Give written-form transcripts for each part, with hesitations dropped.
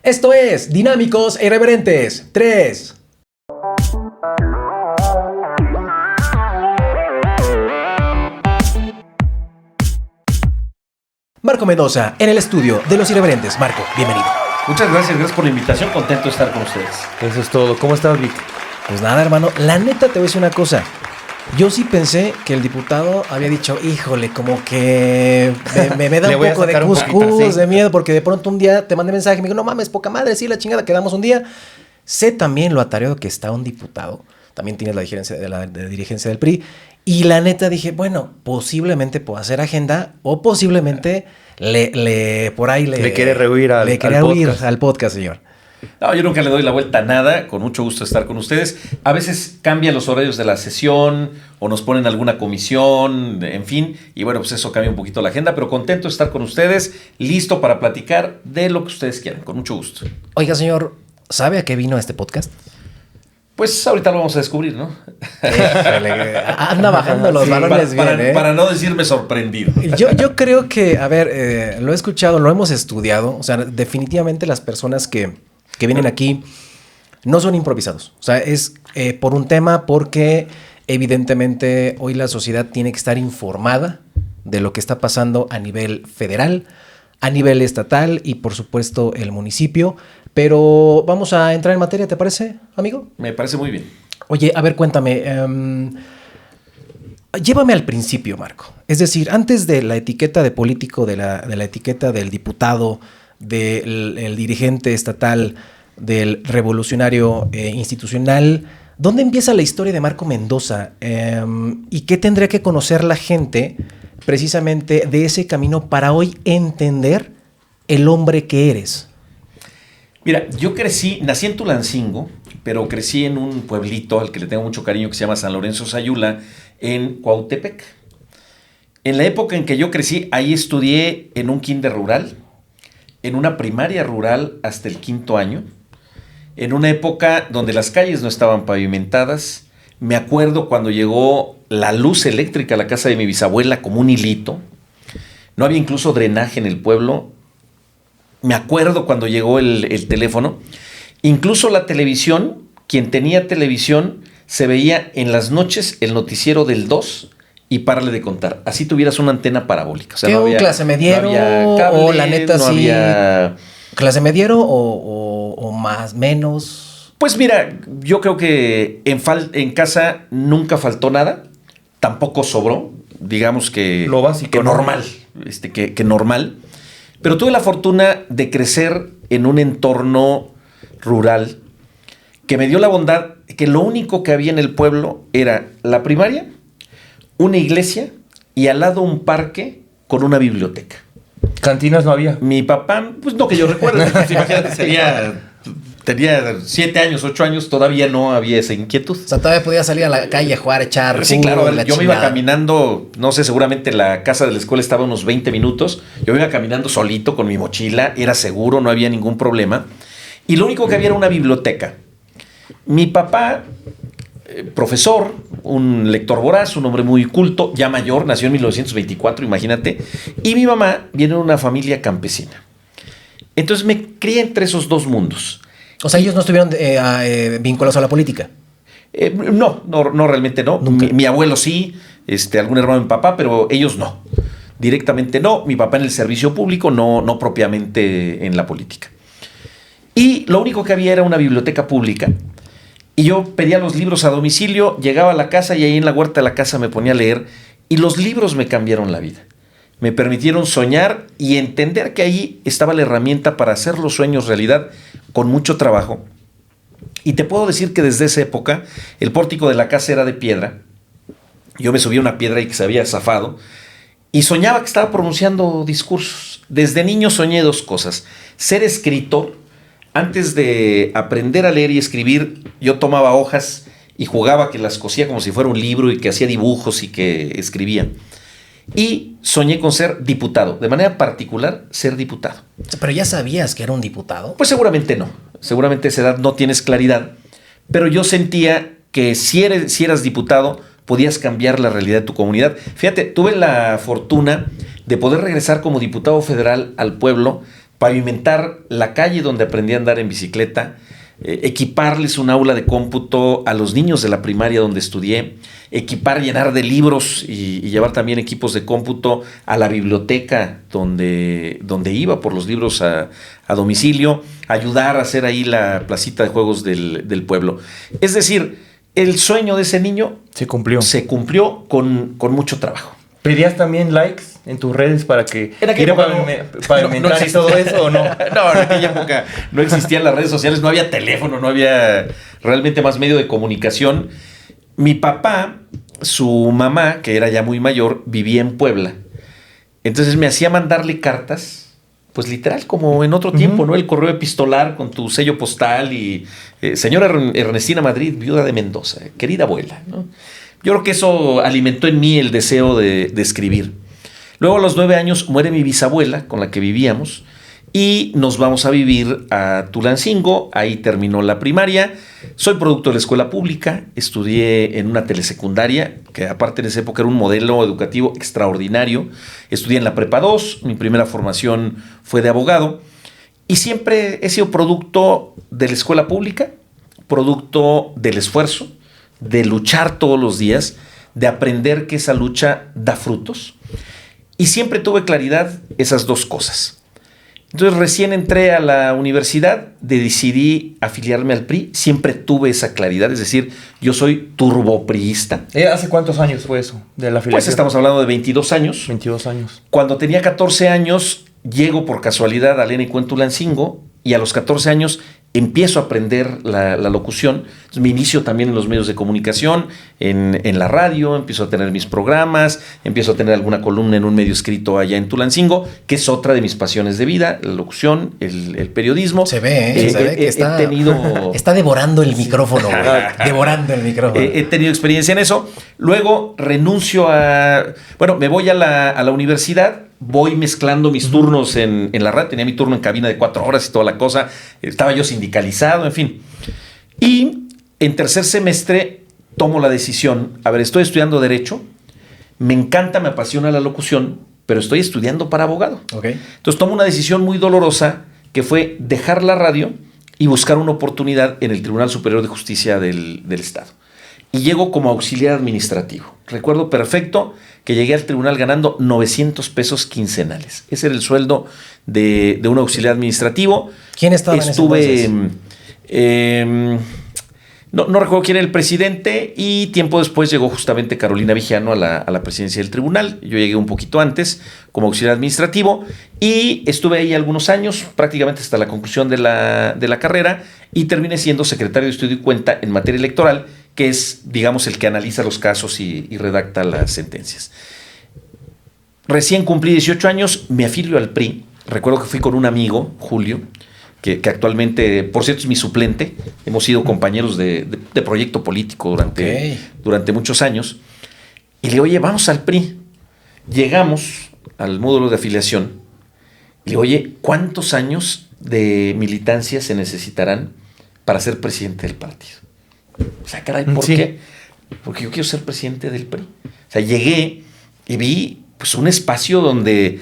Esto es Dinámicos e Irreverentes 3. Marco Mendoza en el estudio de Los Irreverentes. Marco, bienvenido. Muchas gracias por la invitación, contento de estar con ustedes. Eso es todo. ¿Cómo estás, Vic? Pues nada, hermano, la neta te voy a decir una cosa. Yo sí pensé que el diputado había dicho, híjole, como que me da un poco de cuscús, de miedo, porque de pronto un día te mandé mensaje y me dijo, no mames, poca madre, sí, la chingada, quedamos un día. Sé también lo atareado que está un diputado. También tienes la dirigencia del PRI. Y la neta dije, bueno, posiblemente pueda hacer agenda o posiblemente le quiere huir al podcast, señor. No, yo nunca le doy la vuelta a nada, con mucho gusto estar con ustedes. A veces cambian los horarios de la sesión o nos ponen alguna comisión, en fin, y bueno, pues eso cambia un poquito la agenda, pero contento de estar con ustedes, listo para platicar de lo que ustedes quieran, con mucho gusto. Oiga, señor, ¿sabe a qué vino este podcast? Pues ahorita lo vamos a descubrir, ¿no? Anda bajando los balones bien, para no decirme sorprendido. Yo creo que, a ver, lo he escuchado, lo hemos estudiado, o sea, definitivamente las personas que vienen aquí no son improvisados. O sea, es por un tema porque evidentemente hoy la sociedad tiene que estar informada de lo que está pasando a nivel federal, a nivel estatal y por supuesto el municipio. Pero vamos a entrar en materia, ¿te parece, amigo? Me parece muy bien. Oye, a ver, cuéntame. Llévame al principio, Marco. Es decir, antes de la etiqueta de político, de la etiqueta del diputado, del dirigente estatal, del revolucionario institucional, ¿dónde empieza la historia de Marco Mendoza? ¿Y qué tendría que conocer la gente precisamente de ese camino para hoy entender el hombre que eres? Mira, yo nací en Tulancingo, pero crecí en un pueblito al que le tengo mucho cariño que se llama San Lorenzo Sayula, en Cuautepec. En la época en que yo crecí, ahí estudié en un kinder rural, en una primaria rural hasta el 5º año, en una época donde las calles no estaban pavimentadas. Me acuerdo cuando llegó la luz eléctrica a la casa de mi bisabuela como un hilito. No había incluso drenaje en el pueblo. Me acuerdo cuando llegó el teléfono. Incluso la televisión, quien tenía televisión, se veía en las noches el noticiero del 2 y párale de contar. Así tuvieras una antena parabólica. O sea, ¿Qué, no había clase mediero? No había cable, o la neta no sí. Había... ¿Clase mediero o más, menos? Pues mira, yo creo que en casa nunca faltó nada. Tampoco sobró. Digamos que... Lo básico. Que normal. Que normal. Pero tuve la fortuna de crecer en un entorno rural que me dio la bondad que lo único que había en el pueblo era la primaria, una iglesia y al lado un parque con una biblioteca. ¿Cantinas no había? Mi papá, pues no que yo recuerde, pues, imagínate, tenía 7 años, 8 años, todavía no había esa inquietud. O sea, todavía podía salir a la calle a jugar, a echar. Sí, claro, yo me iba caminando, no sé, seguramente la casa de la escuela estaba a unos 20 minutos. Yo me iba caminando solito con mi mochila, era seguro, no había ningún problema. Y lo único que había era una biblioteca. Mi papá, profesor, un lector voraz, un hombre muy culto, ya mayor, nació en 1924, imagínate. Y mi mamá viene de una familia campesina. Entonces me crié entre esos dos mundos. O sea, ellos no estuvieron vinculados a la política. No, realmente no. Mi abuelo sí, algún hermano de mi papá, pero ellos no. Directamente no. Mi papá en el servicio público, no propiamente en la política. Y lo único que había era una biblioteca pública. Y yo pedía los libros a domicilio, llegaba a la casa y ahí en la huerta de la casa me ponía a leer. Y los libros me cambiaron la vida. Me permitieron soñar y entender que ahí estaba la herramienta para hacer los sueños realidad con mucho trabajo. Y te puedo decir que desde esa época el pórtico de la casa era de piedra. Yo me subí a una piedra y que se había zafado y soñaba que estaba pronunciando discursos. Desde niño soñé 2 cosas. Ser escritor. Antes de aprender a leer y escribir, yo tomaba hojas y jugaba que las cosía como si fuera un libro y que hacía dibujos y que escribía. Y soñé con ser diputado, de manera particular ser diputado. ¿Pero ya sabías que era un diputado? Pues seguramente no, seguramente a esa edad no tienes claridad, pero yo sentía que si eras diputado podías cambiar la realidad de tu comunidad. Fíjate, tuve la fortuna de poder regresar como diputado federal al pueblo pavimentar la calle donde aprendí a andar en bicicleta, equiparles un aula de cómputo a los niños de la primaria donde estudié, llenar de libros y llevar también equipos de cómputo a la biblioteca donde iba por los libros a domicilio, ayudar a hacer ahí la placita de juegos del pueblo. Es decir, el sueño de ese niño se cumplió con mucho trabajo. ¿Pedías también likes en tus redes para que pavimentar y todo eso o no? No, en aquella época no existían las redes sociales, no había teléfono, no había realmente más medio de comunicación. Mi papá, su mamá, que era ya muy mayor, vivía en Puebla. Entonces me hacía mandarle cartas, pues literal como en otro tiempo, ¿no? El correo epistolar con tu sello postal y señora Ernestina Madrid, viuda de Mendoza, querida abuela, ¿no? Yo creo que eso alimentó en mí el deseo de escribir. Luego a los 9 años muere mi bisabuela con la que vivíamos y nos vamos a vivir a Tulancingo. Ahí terminó la primaria. Soy producto de la escuela pública. Estudié en una telesecundaria, que aparte en esa época era un modelo educativo extraordinario. Estudié en la Prepa 2. Mi primera formación fue de abogado. Y siempre he sido producto de la escuela pública, producto del esfuerzo, de luchar todos los días, de aprender que esa lucha da frutos. Y siempre tuve claridad esas dos cosas. Entonces recién entré a la universidad, decidí afiliarme al PRI, siempre tuve esa claridad, es decir, yo soy turbopriista. ¿Hace cuántos años fue eso de la afiliación? Pues estamos hablando de 22 años. 22 años. Cuando tenía 14 años, llego por casualidad a Lena y Tulancingo y a los 14 años empiezo a aprender la locución. Entonces, me inicio también en los medios de comunicación, en la radio, empiezo a tener mis programas, empiezo a tener alguna columna en un medio escrito allá en Tulancingo, que es otra de mis pasiones de vida, la locución, el periodismo. Se ve, se ve que está devorando el micrófono, devorando el micrófono. He tenido experiencia en eso. Luego renuncio me voy a la universidad. Voy mezclando mis turnos en la radio. Tenía mi turno en cabina de 4 horas y toda la cosa. Estaba yo sindicalizado, en fin. Y en tercer semestre tomo la decisión. A ver, estoy estudiando Derecho. Me encanta, me apasiona la locución, pero estoy estudiando para abogado. Okay. Entonces tomo una decisión muy dolorosa que fue dejar la radio y buscar una oportunidad en el Tribunal Superior de Justicia del Estado. Y llego como auxiliar administrativo. Recuerdo perfecto que llegué al tribunal ganando 900 pesos quincenales. Ese era el sueldo de un auxiliar administrativo. ¿Quién estaba en ese entonces? No recuerdo quién era el presidente y tiempo después llegó justamente Carolina Vigiano a la presidencia del tribunal. Yo llegué un poquito antes como auxiliar administrativo y estuve ahí algunos años, prácticamente hasta la conclusión de la carrera, y terminé siendo secretario de Estudio y Cuenta en materia electoral, que es, digamos, el que analiza los casos y redacta las sentencias. Recién cumplí 18 años, me afilio al PRI. Recuerdo que fui con un amigo, Julio, que actualmente, por cierto, es mi suplente. Hemos sido compañeros de proyecto político durante muchos años. Y le digo, oye, vamos al PRI. Llegamos al módulo de afiliación. Y le digo, oye, ¿cuántos años de militancia se necesitarán para ser presidente del partido? O sea, caray, ¿por qué? Porque yo quiero ser presidente del PRI. O sea, llegué y vi pues un espacio donde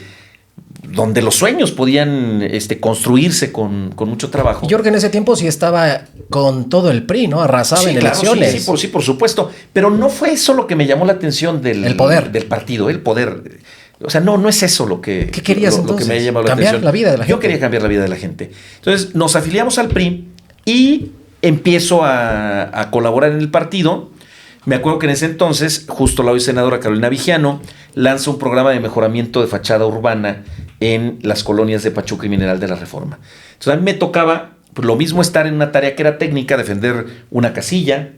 los sueños podían construirse con mucho trabajo. Yo creo que en ese tiempo sí estaba con todo el PRI, ¿no? Arrasaba en elecciones. Sí, por supuesto. Pero no fue eso lo que me llamó la atención del partido, el poder. O sea, no es eso lo que... ¿Qué querías entonces? Lo que me llamó la atención. Cambiar la vida de la gente. Yo quería cambiar la vida de la gente. Entonces nos afiliamos al PRI y empiezo a colaborar en el partido. Me acuerdo que en ese entonces, justo la hoy senadora Carolina Vigiano lanza un programa de mejoramiento de fachada urbana en las colonias de Pachuca y Mineral de la Reforma. Entonces a mí me tocaba pues, lo mismo estar en una tarea que era técnica, defender una casilla,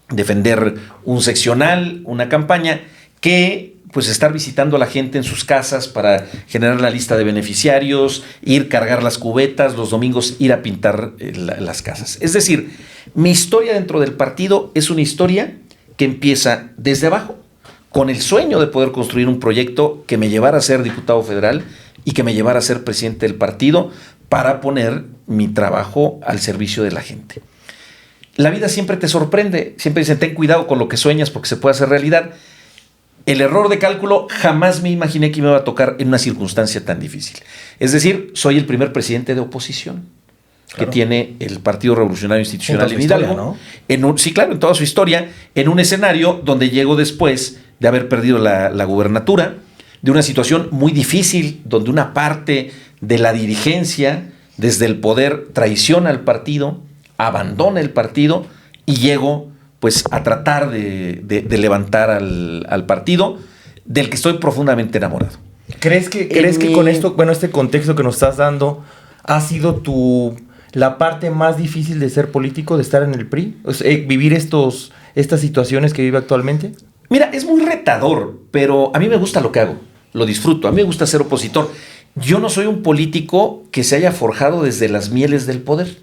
defender un seccional, una campaña, que pues estar visitando a la gente en sus casas para generar la lista de beneficiarios, ir cargar las cubetas, los domingos ir a pintar las casas. Es decir, mi historia dentro del partido es una historia que empieza desde abajo, con el sueño de poder construir un proyecto que me llevara a ser diputado federal y que me llevara a ser presidente del partido para poner mi trabajo al servicio de la gente. La vida siempre te sorprende, siempre dicen, ten cuidado con lo que sueñas porque se puede hacer realidad. el error de cálculo jamás me imaginé que me iba a tocar en una circunstancia tan difícil. Es decir, soy el primer presidente de oposición que tiene el Partido Revolucionario Institucional en Hidalgo. ¿No? Sí, claro, en toda su historia, en un escenario donde llegó después de haber perdido la gubernatura, de una situación muy difícil, donde una parte de la dirigencia, desde el poder, traiciona al partido, abandona el partido y llego pues a tratar de levantar al partido del que estoy profundamente enamorado. ¿Crees que con esto, bueno, este contexto que nos estás dando, ha sido la parte más difícil de ser político, de estar en el PRI? O sea, vivir estas situaciones que vive actualmente. Mira, es muy retador, pero a mí me gusta lo que hago, lo disfruto, a mí me gusta ser opositor. Yo no soy un político que se haya forjado desde las mieles del poder.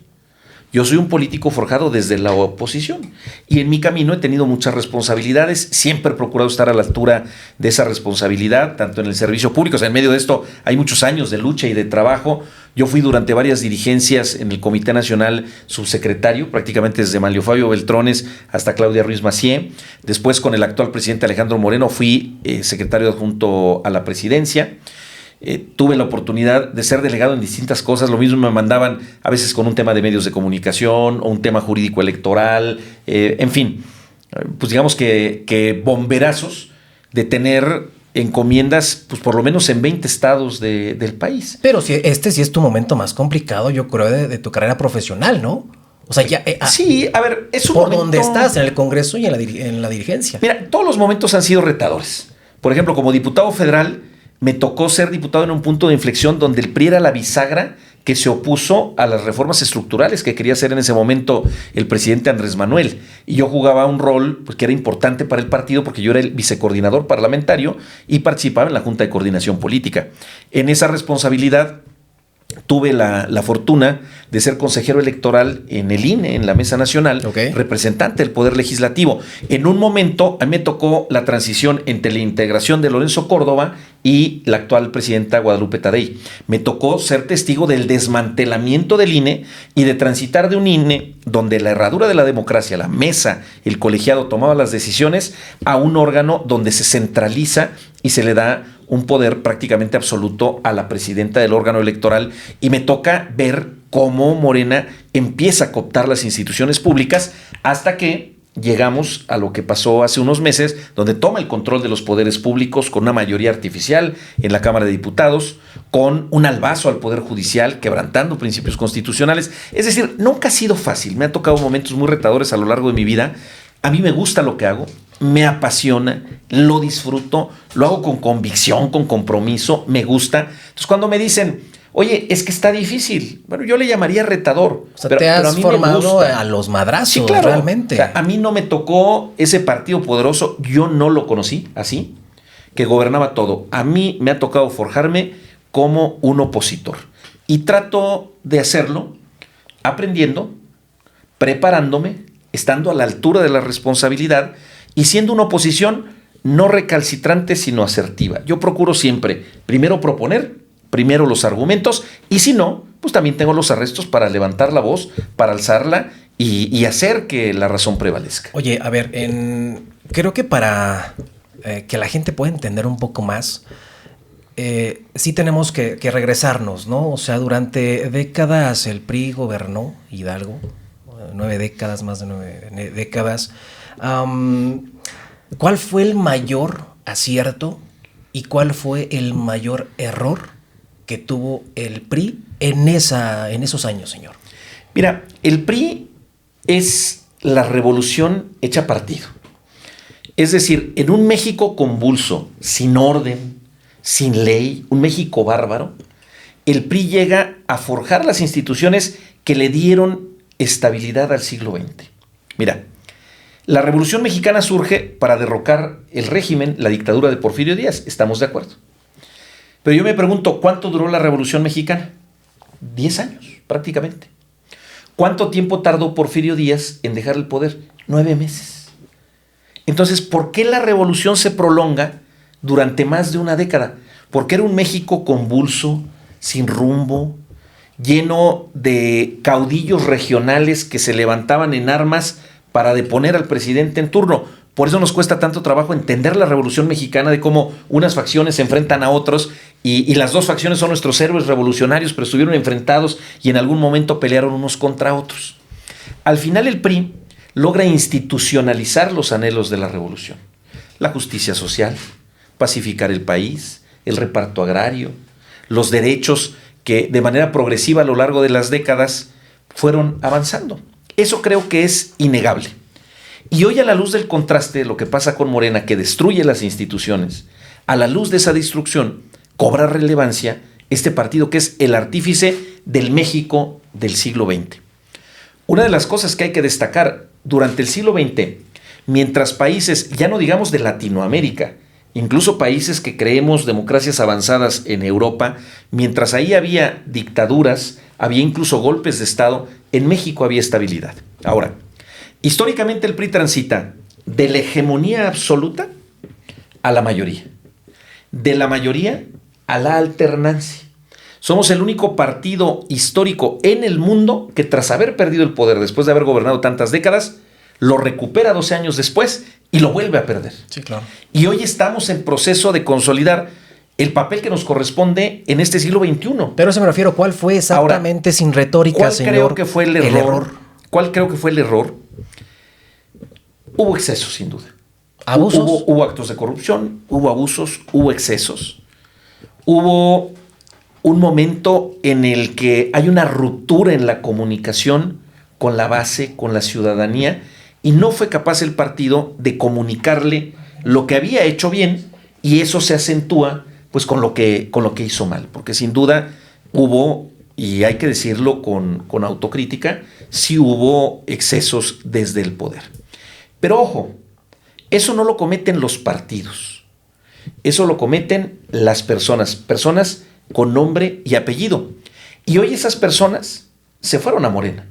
Yo soy un político forjado desde la oposición y en mi camino he tenido muchas responsabilidades, siempre he procurado estar a la altura de esa responsabilidad, tanto en el servicio público, o sea, en medio de esto hay muchos años de lucha y de trabajo. Yo fui durante varias dirigencias en el Comité Nacional subsecretario, prácticamente desde Manlio Fabio Beltrones hasta Claudia Ruiz Massieu. Después con el actual presidente Alejandro Moreno fui secretario adjunto a la presidencia. Tuve la oportunidad de ser delegado en distintas cosas, lo mismo me mandaban a veces con un tema de medios de comunicación o un tema jurídico electoral, en fin, pues digamos que bomberazos de tener encomiendas pues por lo menos en 20 estados del país. Pero si este sí es tu momento más complicado, yo creo, de tu carrera profesional, ¿no? O sea, ya... sí, a ver, es un por momento... donde estás, en el Congreso y en la dirigencia. Mira, todos los momentos han sido retadores. Por ejemplo, como diputado federal, me tocó ser diputado en un punto de inflexión donde el PRI era la bisagra que se opuso a las reformas estructurales que quería hacer en ese momento el presidente Andrés Manuel. Y yo jugaba un rol pues, que era importante para el partido porque yo era el vicecoordinador parlamentario y participaba en la Junta de Coordinación Política. En esa responsabilidad tuve la fortuna de ser consejero electoral en el INE, en la Mesa Nacional, representante del Poder Legislativo. En un momento, a mí me tocó la transición entre la integración de Lorenzo Córdoba y la actual presidenta Guadalupe Tadei. Me tocó ser testigo del desmantelamiento del INE y de transitar de un INE donde la herradura de la democracia, la mesa, el colegiado tomaba las decisiones, a un órgano donde se centraliza y se le da un poder prácticamente absoluto a la presidenta del órgano electoral, y me toca ver cómo Morena empieza a cooptar las instituciones públicas hasta que llegamos a lo que pasó hace unos meses, donde toma el control de los poderes públicos con una mayoría artificial en la Cámara de Diputados, con un albazo al Poder Judicial, quebrantando principios constitucionales. Es decir, nunca ha sido fácil, me ha tocado momentos muy retadores a lo largo de mi vida. A mí me gusta lo que hago, me apasiona, lo disfruto, lo hago con convicción, con compromiso, me gusta. Entonces cuando me dicen, oye, es que está difícil, bueno, yo le llamaría retador. O sea, te has formado a los madrazos, sí, claro, realmente. O sea, a mí no me tocó ese partido poderoso, yo no lo conocí así, que gobernaba todo. A mí me ha tocado forjarme como un opositor. Y trato de hacerlo aprendiendo, preparándome, estando a la altura de la responsabilidad y siendo una oposición no recalcitrante sino asertiva. Yo procuro siempre primero proponer, primero los argumentos, y si no, pues también tengo los arrestos para levantar la voz, para alzarla y hacer que la razón prevalezca. Oye, a ver, creo que para que la gente pueda entender un poco más, sí tenemos que regresarnos, ¿no? O sea, durante décadas el PRI gobernó Hidalgo, 9 décadas, más de 9 décadas. ¿Cuál fue el mayor acierto y cuál fue el mayor error que tuvo el PRI en esos años, señor? Mira, el PRI es la revolución hecha partido. Es decir, en un México convulso, sin orden, sin ley, un México bárbaro, el PRI llega a forjar las instituciones que le dieron estabilidad al siglo XX. Mira, la Revolución Mexicana surge para derrocar el régimen, la dictadura de Porfirio Díaz, estamos de acuerdo. Pero yo me pregunto, ¿cuánto duró la Revolución Mexicana? 10 años, prácticamente. ¿Cuánto tiempo tardó Porfirio Díaz en dejar el poder? 9 meses. Entonces, ¿por qué la revolución se prolonga durante más de una década? Porque era un México convulso, sin rumbo, lleno de caudillos regionales que se levantaban en armas para deponer al presidente en turno. Por eso nos cuesta tanto trabajo entender la Revolución Mexicana, de cómo unas facciones se enfrentan a otros y las dos facciones son nuestros héroes revolucionarios, pero estuvieron enfrentados y en algún momento pelearon unos contra otros. Al final el PRI logra institucionalizar los anhelos de la revolución. La justicia social, pacificar el país, el reparto agrario, los derechos que de manera progresiva a lo largo de las décadas fueron avanzando. Eso creo que es innegable. Y hoy, a la luz del contraste de lo que pasa con Morena, que destruye las instituciones, a la luz de esa destrucción, cobra relevancia este partido que es el artífice del México del siglo XX. Una de las cosas que hay que destacar, durante el siglo XX, mientras países, ya no digamos de Latinoamérica, incluso países que creemos democracias avanzadas en Europa, mientras ahí había dictaduras, había incluso golpes de Estado, en México había estabilidad. Ahora, históricamente el PRI transita de la hegemonía absoluta a la mayoría, de la mayoría a la alternancia. Somos el único partido histórico en el mundo que, tras haber perdido el poder después de haber gobernado tantas décadas, lo recupera 12 años después y lo vuelve a perder. Sí, claro. Y hoy estamos en proceso de consolidar el papel que nos corresponde en este siglo XXI. Pero a eso me refiero, ¿cuál fue exactamente, ahora, sin retórica, señor? ¿Cuál creo que fue el error? ¿Cuál creo que fue el error? Hubo excesos, sin duda. ¿Abusos? Hubo actos de corrupción, hubo abusos, hubo excesos. Hubo un momento en el que hay una ruptura en la comunicación con la base, con la ciudadanía, y no fue capaz el partido de comunicarle lo que había hecho bien, y eso se acentúa pues con lo que hizo mal, porque sin duda hubo, y hay que decirlo con autocrítica, sí hubo excesos desde el poder. Pero ojo, eso no lo cometen los partidos, eso lo cometen las personas con nombre y apellido. Y hoy esas personas se fueron a Morena,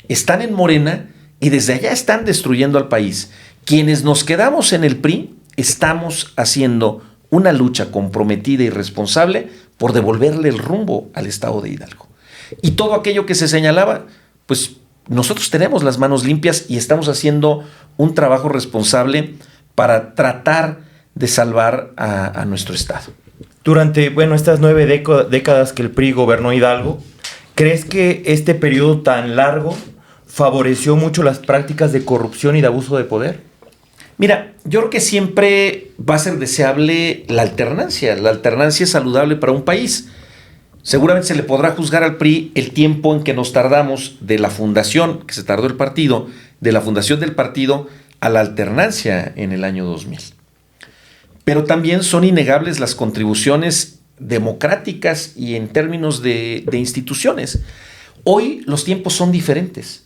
están en Morena y desde allá están destruyendo al país. Quienes nos quedamos en el PRI estamos haciendo una lucha comprometida y responsable por devolverle el rumbo al estado de Hidalgo. Y todo aquello que se señalaba, pues nosotros tenemos las manos limpias y estamos haciendo un trabajo responsable para tratar de salvar a nuestro estado. Durante, estas 9 décadas que el PRI gobernó Hidalgo, ¿crees que este periodo tan largo favoreció mucho las prácticas de corrupción y de abuso de poder? Mira, yo creo que siempre va a ser deseable la alternancia. La alternancia es saludable para un país. Seguramente se le podrá juzgar al PRI el tiempo en que nos tardamos de la fundación, que se tardó el partido, de la fundación del partido a la alternancia en el año 2000. Pero también son innegables las contribuciones democráticas y en términos de instituciones. Hoy los tiempos son diferentes.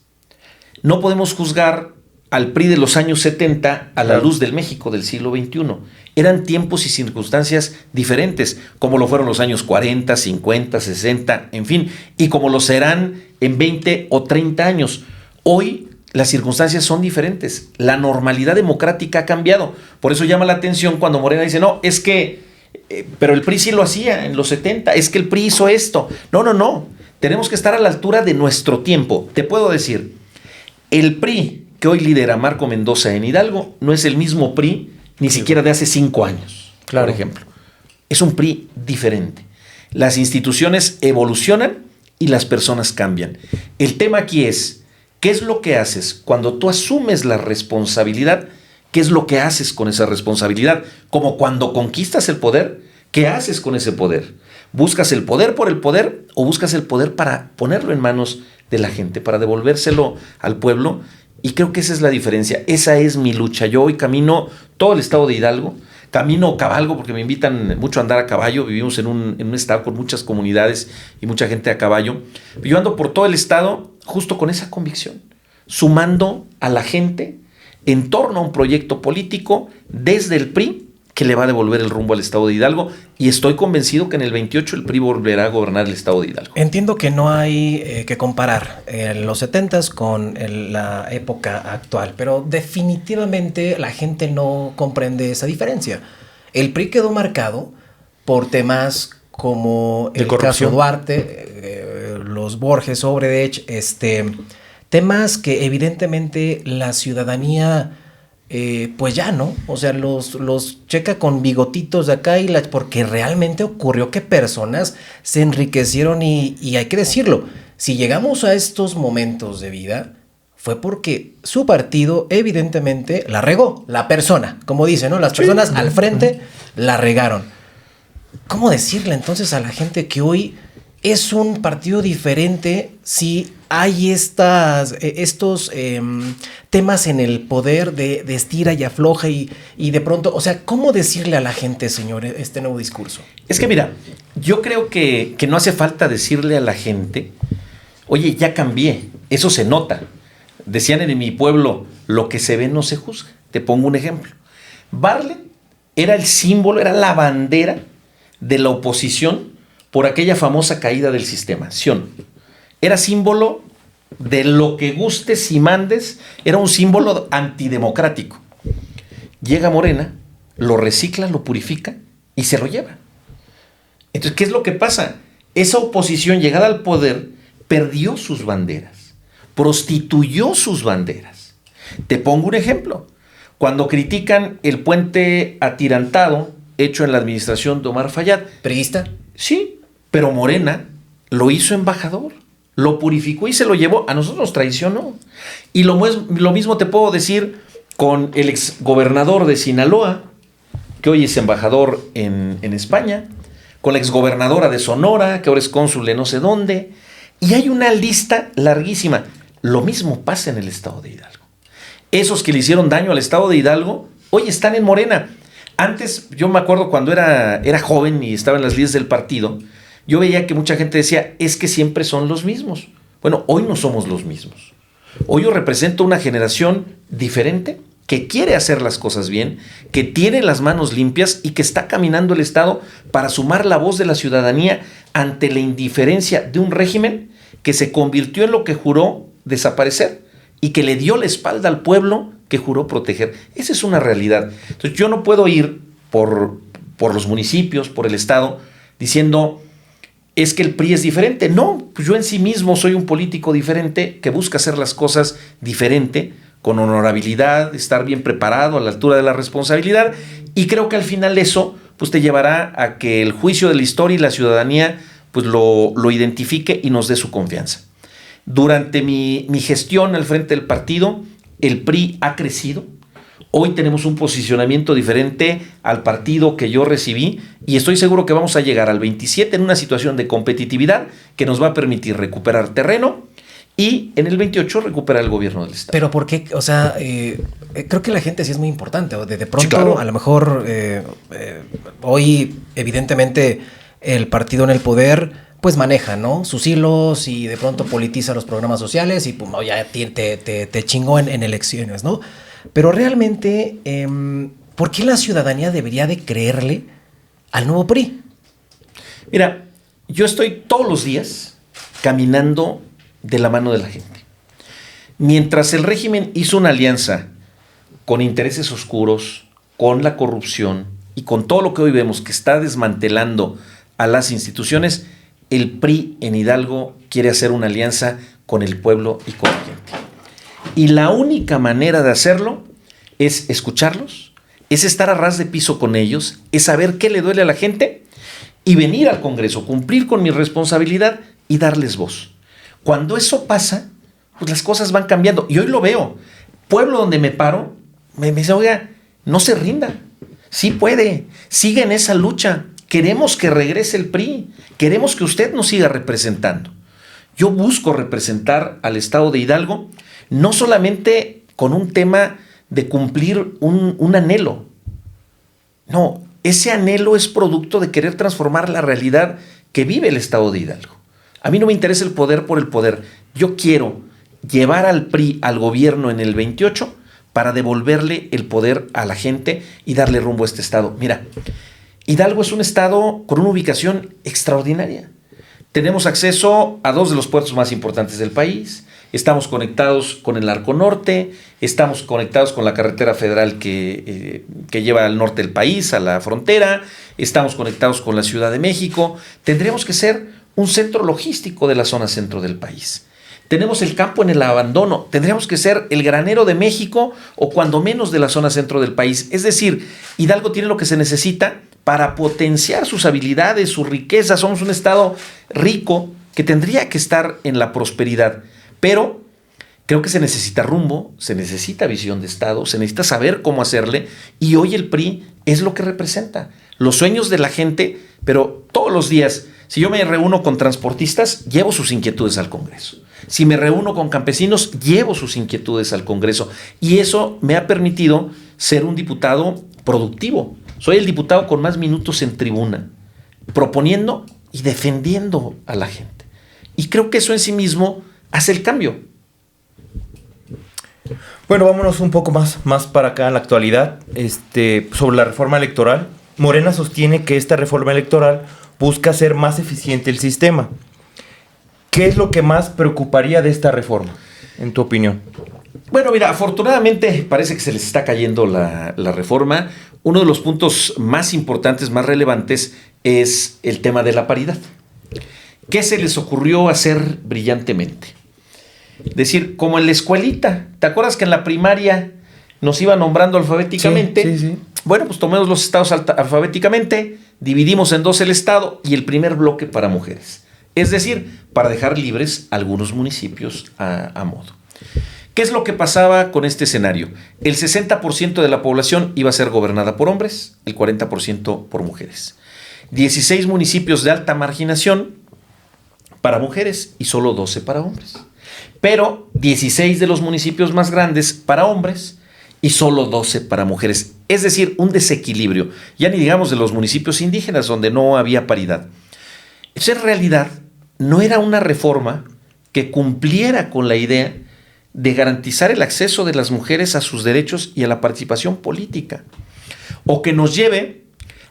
No podemos juzgar al PRI de los años 70 a la luz del México del siglo XXI. Eran tiempos y circunstancias diferentes, como lo fueron los años 40, 50, 60, en fin, y como lo serán en 20 o 30 años. Hoy las circunstancias son diferentes. La normalidad democrática ha cambiado. Por eso llama la atención cuando Morena dice, no, es que, pero el PRI sí lo hacía en los 70, es que el PRI hizo esto. No. Tenemos que estar a la altura de nuestro tiempo. Te puedo decir, el PRI que hoy lidera Marco Mendoza en Hidalgo no es el mismo PRI ni siquiera de hace 5 años, claro, por ejemplo. Es un PRI diferente. Las instituciones evolucionan y las personas cambian. El tema aquí es, ¿qué es lo que haces cuando tú asumes la responsabilidad? ¿Qué es lo que haces con esa responsabilidad? Como cuando conquistas el poder, ¿qué haces con ese poder? ¿Buscas el poder por el poder o buscas el poder para ponerlo en manos de la gente, para devolvérselo al pueblo? Y creo que esa es la diferencia. Esa es mi lucha. Yo hoy camino todo el estado de Hidalgo, camino cabalgo porque me invitan mucho a andar a caballo. Vivimos en un estado con muchas comunidades y mucha gente a caballo. Yo ando por todo el estado justo con esa convicción, sumando a la gente en torno a un proyecto político desde el PRI que le va a devolver el rumbo al estado de Hidalgo, y estoy convencido que en el 28 el PRI volverá a gobernar el estado de Hidalgo. Entiendo que no hay que comparar los 70s con la época actual, pero definitivamente la gente no comprende esa diferencia. El PRI quedó marcado por temas como el caso Duarte, los Borges, Obredech, temas que evidentemente la ciudadanía pues ya, ¿no? O sea, los checa con bigotitos de acá porque realmente ocurrió que personas se enriquecieron y hay que decirlo, si llegamos a estos momentos de vida fue porque su partido evidentemente la regó, la persona, como dice, ¿no? Las personas al frente la regaron. ¿Cómo decirle entonces a la gente que hoy es un partido diferente si hay estos temas en el poder de estira y afloja y de pronto, o sea, ¿cómo decirle a la gente, señor, este nuevo discurso? Es que mira, yo creo que no hace falta decirle a la gente, oye, ya cambié, eso se nota. Decían en mi pueblo, lo que se ve no se juzga. Te pongo un ejemplo. Bartlett era el símbolo, era la bandera de la oposición por aquella famosa caída del sistema. Sion. Era símbolo de lo que gustes y mandes, era un símbolo antidemocrático. Llega Morena, lo recicla, lo purifica y se lo lleva. Entonces, ¿qué es lo que pasa? Esa oposición llegada al poder perdió sus banderas, prostituyó sus banderas. Te pongo un ejemplo. Cuando critican el puente atirantado hecho en la administración de Omar Fayad. ¿Priista? Sí, pero Morena lo hizo embajador, lo purificó y se lo llevó. A nosotros nos traicionó. Y lo mismo te puedo decir con el exgobernador de Sinaloa, que hoy es embajador en España, con la exgobernadora de Sonora, que ahora es cónsul de no sé dónde. Y hay una lista larguísima. Lo mismo pasa en el estado de Hidalgo. Esos que le hicieron daño al estado de Hidalgo, hoy están en Morena. Antes, yo me acuerdo cuando era joven y estaba en las líderes del partido, yo veía que mucha gente decía, es que siempre son los mismos. Bueno, hoy no somos los mismos. Hoy yo represento una generación diferente, que quiere hacer las cosas bien, que tiene las manos limpias y que está caminando el Estado para sumar la voz de la ciudadanía ante la indiferencia de un régimen que se convirtió en lo que juró desaparecer y que le dio la espalda al pueblo que juró proteger. Esa es una realidad. Entonces yo no puedo ir por los municipios, por el Estado, diciendo, es que el PRI es diferente. No, pues yo en sí mismo soy un político diferente que busca hacer las cosas diferente, con honorabilidad, estar bien preparado, a la altura de la responsabilidad, y creo que al final eso pues te llevará a que el juicio de la historia y la ciudadanía pues lo identifique y nos dé su confianza. Durante mi gestión al frente del partido, el PRI ha crecido. Hoy tenemos un posicionamiento diferente al partido que yo recibí y estoy seguro que vamos a llegar al 27 en una situación de competitividad que nos va a permitir recuperar terreno y en el 28 recuperar el gobierno del Estado. Pero ¿por qué? O sea, creo que la gente sí es muy importante. De pronto, sí, claro. A lo mejor hoy, evidentemente, el partido en el poder pues maneja, ¿no? Sus hilos y de pronto politiza los programas sociales y pues ya te chingó en elecciones, ¿no? Pero realmente, ¿por qué la ciudadanía debería de creerle al nuevo PRI? Mira, yo estoy todos los días caminando de la mano de la gente. Mientras el régimen hizo una alianza con intereses oscuros, con la corrupción y con todo lo que hoy vemos que está desmantelando a las instituciones, el PRI en Hidalgo quiere hacer una alianza con el pueblo y con la gente. Y la única manera de hacerlo es escucharlos, es estar a ras de piso con ellos, es saber qué le duele a la gente y venir al Congreso, cumplir con mi responsabilidad y darles voz. Cuando eso pasa, pues las cosas van cambiando. Y hoy lo veo. Pueblo donde me paro, me dice, oiga, no se rinda. Sí puede. Siga en esa lucha. Queremos que regrese el PRI. Queremos que usted nos siga representando. Yo busco representar al Estado de Hidalgo, no solamente con un tema de cumplir un anhelo. No, ese anhelo es producto de querer transformar la realidad que vive el Estado de Hidalgo. A mí no me interesa el poder por el poder. Yo quiero llevar al PRI al gobierno en el 28 para devolverle el poder a la gente y darle rumbo a este estado. Mira, Hidalgo es un estado con una ubicación extraordinaria. Tenemos acceso a dos de los puertos más importantes del país. Estamos conectados con el Arco Norte. Estamos conectados con la carretera federal que lleva al norte del país, a la frontera. Estamos conectados con la Ciudad de México. Tendremos que ser un centro logístico de la zona centro del país. Tenemos el campo en el abandono. Tendríamos que ser el granero de México o cuando menos de la zona centro del país. Es decir, Hidalgo tiene lo que se necesita para potenciar sus habilidades, su riqueza. Somos un estado rico que tendría que estar en la prosperidad. Pero creo que se necesita rumbo, se necesita visión de estado, se necesita saber cómo hacerle. Y hoy el PRI es lo que representa. Los sueños de la gente, pero todos los días, si yo me reúno con transportistas, llevo sus inquietudes al Congreso. Si me reúno con campesinos, llevo sus inquietudes al Congreso. Y eso me ha permitido ser un diputado productivo. Soy el diputado con más minutos en tribuna, proponiendo y defendiendo a la gente. Y creo que eso en sí mismo hace el cambio. Bueno, vámonos un poco más para acá en la actualidad. Sobre la reforma electoral. Morena sostiene que esta reforma electoral busca hacer más eficiente el sistema. ¿Qué es lo que más preocuparía de esta reforma, en tu opinión? Bueno, mira, afortunadamente parece que se les está cayendo la reforma. Uno de los puntos más importantes, más relevantes, es el tema de la paridad. ¿Qué se les ocurrió hacer brillantemente? Decir, como en la escuelita, ¿te acuerdas que en la primaria nos iban nombrando alfabéticamente? Sí. Bueno, pues tomemos los estados alfabéticamente, dividimos en dos el estado y el primer bloque para mujeres. Es decir, para dejar libres algunos municipios a modo. ¿Qué es lo que pasaba con este escenario? El 60% de la población iba a ser gobernada por hombres, el 40% por mujeres. 16 municipios de alta marginación para mujeres y solo 12 para hombres. Pero 16 de los municipios más grandes para hombres y solo 12 para mujeres. Es decir, un desequilibrio. Ya ni digamos de los municipios indígenas donde no había paridad. Eso en realidad no era una reforma que cumpliera con la idea de garantizar el acceso de las mujeres a sus derechos y a la participación política. O que nos lleve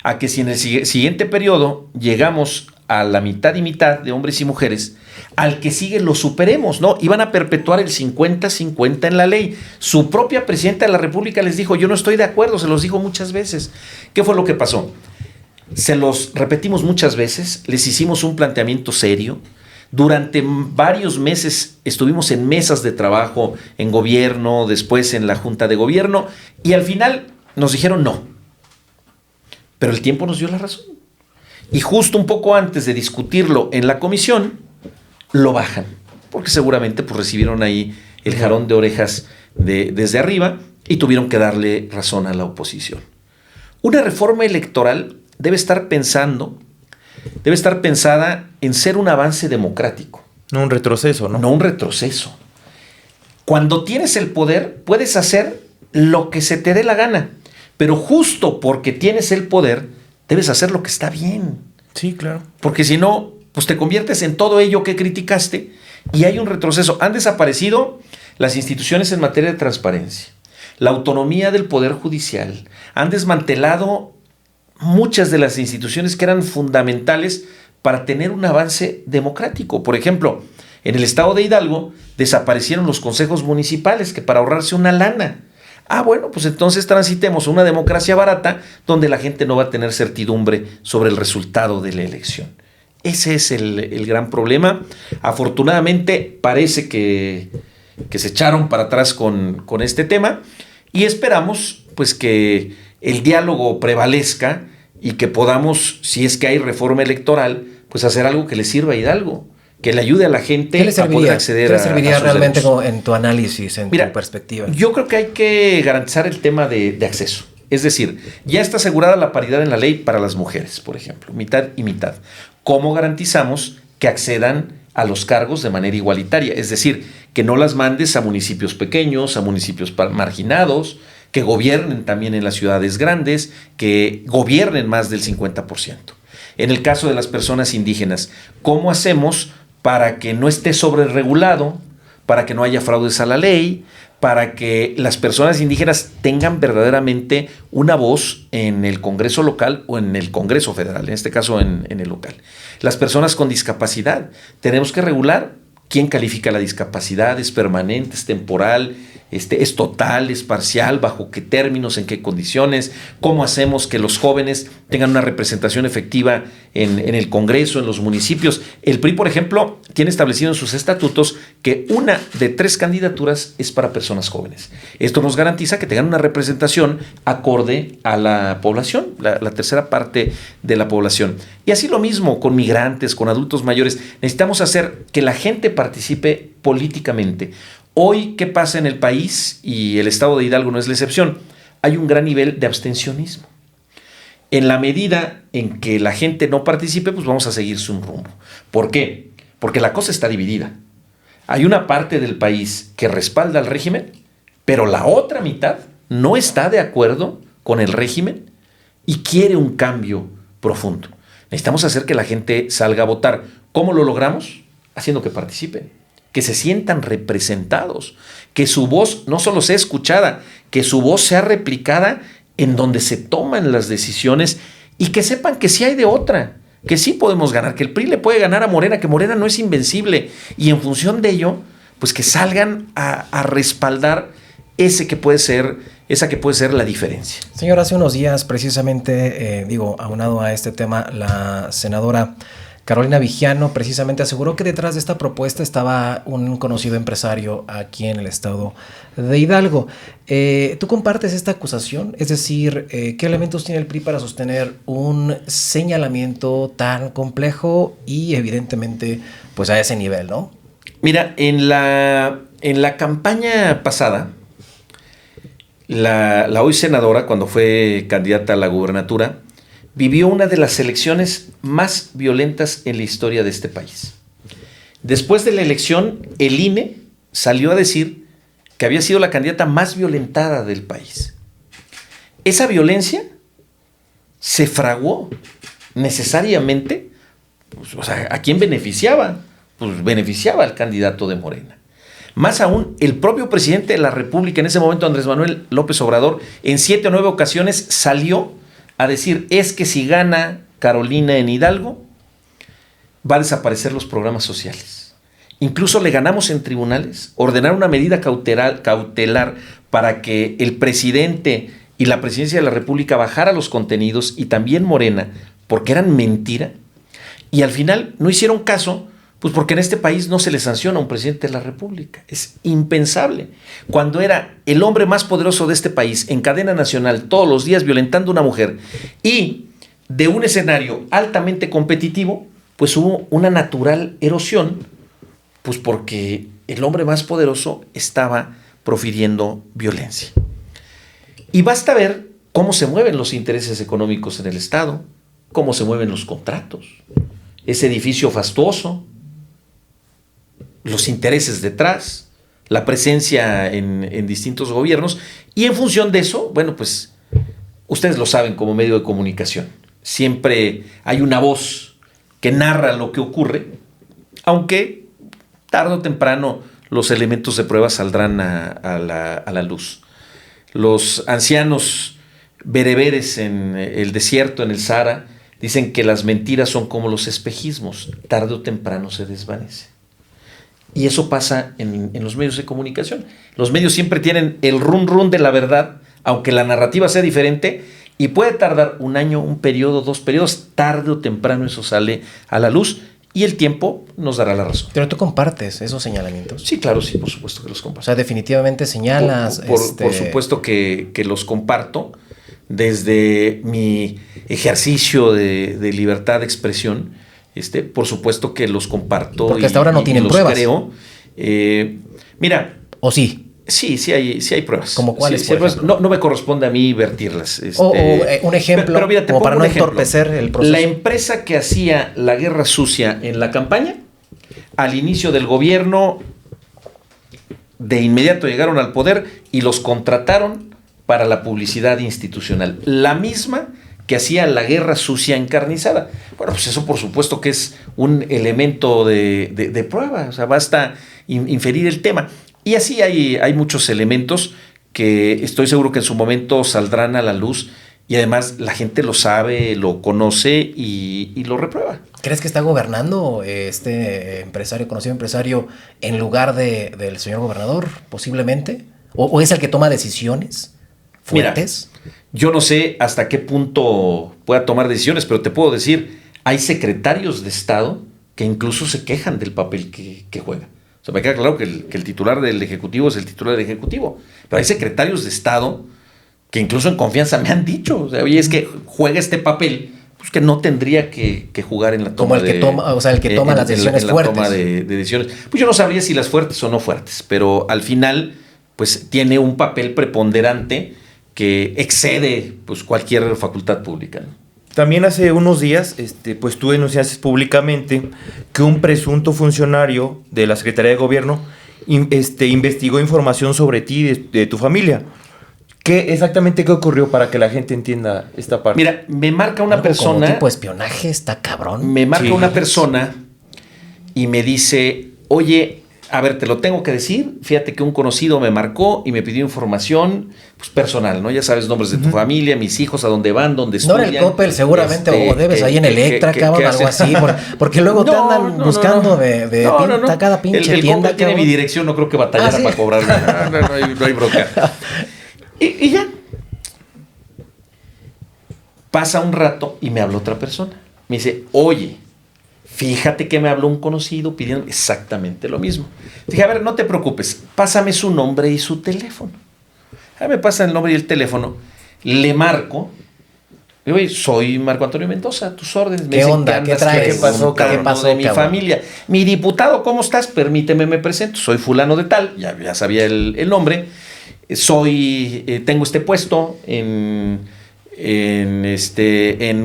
a que si en el siguiente periodo llegamos a la mitad y mitad de hombres y mujeres, al que sigue lo superemos, ¿no? Iban a perpetuar el 50-50 en la ley. Su propia presidenta de la República les dijo, yo no estoy de acuerdo, se los dijo muchas veces. ¿Qué fue lo que pasó? Se los repetimos muchas veces, les hicimos un planteamiento serio. Durante varios meses estuvimos en mesas de trabajo, en gobierno, después en la Junta de Gobierno, y al final nos dijeron no. Pero el tiempo nos dio la razón. Y justo un poco antes de discutirlo en la comisión, lo bajan, porque seguramente pues, recibieron ahí el jalón de orejas desde arriba y tuvieron que darle razón a la oposición. Una reforma electoral debe estar pensada en ser un avance democrático. No un retroceso, ¿no? No un retroceso. Cuando tienes el poder, puedes hacer lo que se te dé la gana, pero justo porque tienes el poder, debes hacer lo que está bien. Sí, claro. Porque si no, pues te conviertes en todo ello que criticaste y hay un retroceso. Han desaparecido las instituciones en materia de transparencia, la autonomía del Poder Judicial. Han desmantelado muchas de las instituciones que eran fundamentales para tener un avance democrático. Por ejemplo, en el estado de Hidalgo desaparecieron los consejos municipales que para ahorrarse una lana. Bueno, pues entonces transitemos a una democracia barata donde la gente no va a tener certidumbre sobre el resultado de la elección. Ese es el gran problema. Afortunadamente parece que se echaron para atrás con este tema y esperamos pues que el diálogo prevalezca y que podamos, si es que hay reforma electoral, pues hacer algo que le sirva a Hidalgo, que le ayude a la gente a poder acceder a sus serviría realmente derechos. En tu análisis, en tu perspectiva? Yo creo que hay que garantizar el tema de acceso. Es decir, ya está asegurada la paridad en la ley para las mujeres, por ejemplo, mitad y mitad. ¿Cómo garantizamos que accedan a los cargos de manera igualitaria? Es decir, que no las mandes a municipios pequeños, a municipios marginados, que gobiernen también en las ciudades grandes, que gobiernen más del 50%. En el caso de las personas indígenas, ¿cómo hacemos para que no esté sobreregulado, para que no haya fraudes a la ley, para que las personas indígenas tengan verdaderamente una voz en el Congreso local o en el Congreso federal, en este caso en el local? Las personas con discapacidad, tenemos que regular quién califica la discapacidad, es permanente, es temporal, ¿Es total, es parcial, bajo qué términos, en qué condiciones? ¿Cómo hacemos que los jóvenes tengan una representación efectiva en el Congreso, en los municipios? El PRI, por ejemplo, tiene establecido en sus estatutos que 1 de 3 candidaturas es para personas jóvenes. Esto nos garantiza que tengan una representación acorde a la población, la tercera parte de la población. Y así lo mismo con migrantes, con adultos mayores. Necesitamos hacer que la gente participe políticamente. Hoy, ¿qué pasa en el país? Y el estado de Hidalgo no es la excepción. Hay un gran nivel de abstencionismo. En la medida en que la gente no participe, pues vamos a seguir su rumbo. ¿Por qué? Porque la cosa está dividida. Hay una parte del país que respalda al régimen, pero la otra mitad no está de acuerdo con el régimen y quiere un cambio profundo. Necesitamos hacer que la gente salga a votar. ¿Cómo lo logramos? Haciendo que participen, que se sientan representados, que su voz no solo sea escuchada, que su voz sea replicada en donde se toman las decisiones y que sepan que sí hay de otra, que sí podemos ganar, que el PRI le puede ganar a Morena, que Morena no es invencible y en función de ello, pues que salgan a respaldar esa que puede ser la diferencia. Señor, hace unos días precisamente, aunado a este tema, la senadora Carolina Vigiano precisamente aseguró que detrás de esta propuesta estaba un conocido empresario aquí en el estado de Hidalgo. ¿Tú compartes esta acusación? Es decir, ¿qué elementos tiene el PRI para sostener un señalamiento tan complejo y evidentemente pues a ese nivel, ¿no? Mira, en la campaña pasada, la hoy senadora, cuando fue candidata a la gubernatura, vivió una de las elecciones más violentas en la historia de este país. Después de la elección, el INE salió a decir que había sido la candidata más violentada del país. Esa violencia se fraguó necesariamente, ¿a quién beneficiaba? Pues beneficiaba al candidato de Morena. Más aún, el propio presidente de la República, en ese momento Andrés Manuel López Obrador, en 7 o 9 ocasiones salió a decir, es que si gana Carolina en Hidalgo, va a desaparecer los programas sociales. Incluso le ganamos en tribunales, ordenaron una medida cautelar para que el presidente y la presidencia de la República bajara los contenidos y también Morena, porque eran mentira. Y al final no hicieron caso, pues porque en este país no se le sanciona a un presidente de la República. Es impensable. Cuando era el hombre más poderoso de este país en cadena nacional todos los días violentando a una mujer y de un escenario altamente competitivo, pues hubo una natural erosión, pues porque el hombre más poderoso estaba profiriendo violencia. Y basta ver cómo se mueven los intereses económicos en el Estado, cómo se mueven los contratos, ese edificio fastuoso, los intereses detrás, la presencia en distintos gobiernos, y en función de eso, bueno, pues ustedes lo saben como medio de comunicación, siempre hay una voz que narra lo que ocurre, aunque tarde o temprano los elementos de prueba saldrán a la luz. Los ancianos bereberes en el desierto, en el Sahara, dicen que las mentiras son como los espejismos, tarde o temprano se desvanecen. Y eso pasa en los medios de comunicación. Los medios siempre tienen el run de la verdad, aunque la narrativa sea diferente, y puede tardar un año, un periodo, 2 periodos, tarde o temprano eso sale a la luz y el tiempo nos dará la razón. ¿Pero tú compartes esos señalamientos? Sí, claro, sí, por supuesto que los comparto. O sea, definitivamente señalas... Por supuesto que los comparto desde mi ejercicio de libertad de expresión. Por supuesto que los comparto. Porque hasta ahora no tienen los pruebas. Creo. Mira. ¿O sí? Sí hay pruebas. ¿Cómo cuáles? Sí, no me corresponde a mí vertirlas. O un ejemplo, pero mira, como para no entorpecer el proceso. La empresa que hacía la guerra sucia en la campaña, al inicio del gobierno, de inmediato llegaron al poder y los contrataron para la publicidad institucional. La misma que hacía la guerra sucia encarnizada. Bueno, pues eso por supuesto que es un elemento de prueba, o sea, basta inferir el tema. Y así hay muchos elementos que estoy seguro que en su momento saldrán a la luz y además la gente lo sabe, lo conoce y lo reprueba. ¿Crees que está gobernando este empresario, conocido empresario, en lugar del señor gobernador, posiblemente? ¿O es el que toma decisiones fuertes? Mira, yo no sé hasta qué punto pueda tomar decisiones, pero te puedo decir, hay secretarios de Estado que incluso se quejan del papel que juega. O sea, me queda claro que el titular del Ejecutivo es el titular del Ejecutivo, pero hay secretarios de Estado que incluso en confianza me han dicho, o sea, oye, es que juega este papel, pues que no tendría que jugar en la toma como el que toma, o sea, el que toma las decisiones fuertes. En la toma de decisiones. Pues yo no sabría si las fuertes o no fuertes, pero al final, pues tiene un papel preponderante que excede pues cualquier facultad pública, ¿no? También hace unos días, pues tú denunciaste públicamente que un presunto funcionario de la Secretaría de Gobierno investigó información sobre ti y de tu familia. ¿Qué ocurrió para que la gente entienda esta parte? Mira, me marca una persona... Como tipo de espionaje, está cabrón. Me marca una persona y me dice, oye, a ver, te lo tengo que decir, fíjate que un conocido me marcó y me pidió información pues, personal, ¿no? Ya sabes, nombres de tu familia, mis hijos, a dónde van, dónde estudian. No era el Coppel seguramente, o debes ahí en Electra, cabrón, algo así, porque luego te andan buscando de cada pinche el tienda. El Coppel tiene mi dirección, no creo que batallara para cobrarme. No hay bronca. Y ya. Pasa un rato y me habla otra persona. Me dice, oye, fíjate que me habló un conocido pidiendo exactamente lo mismo. Dije, a ver, no te preocupes, pásame su nombre y su teléfono. Me pasa el nombre y el teléfono, le marco. Digo, oye, soy Marco Antonio Mendoza, a tus órdenes. ¿Qué onda? ¿Qué traes? ¿Qué pasó de mi familia? Mi diputado, ¿cómo estás? Permíteme, me presento. Soy fulano de tal, ya sabía el nombre. Tengo este puesto en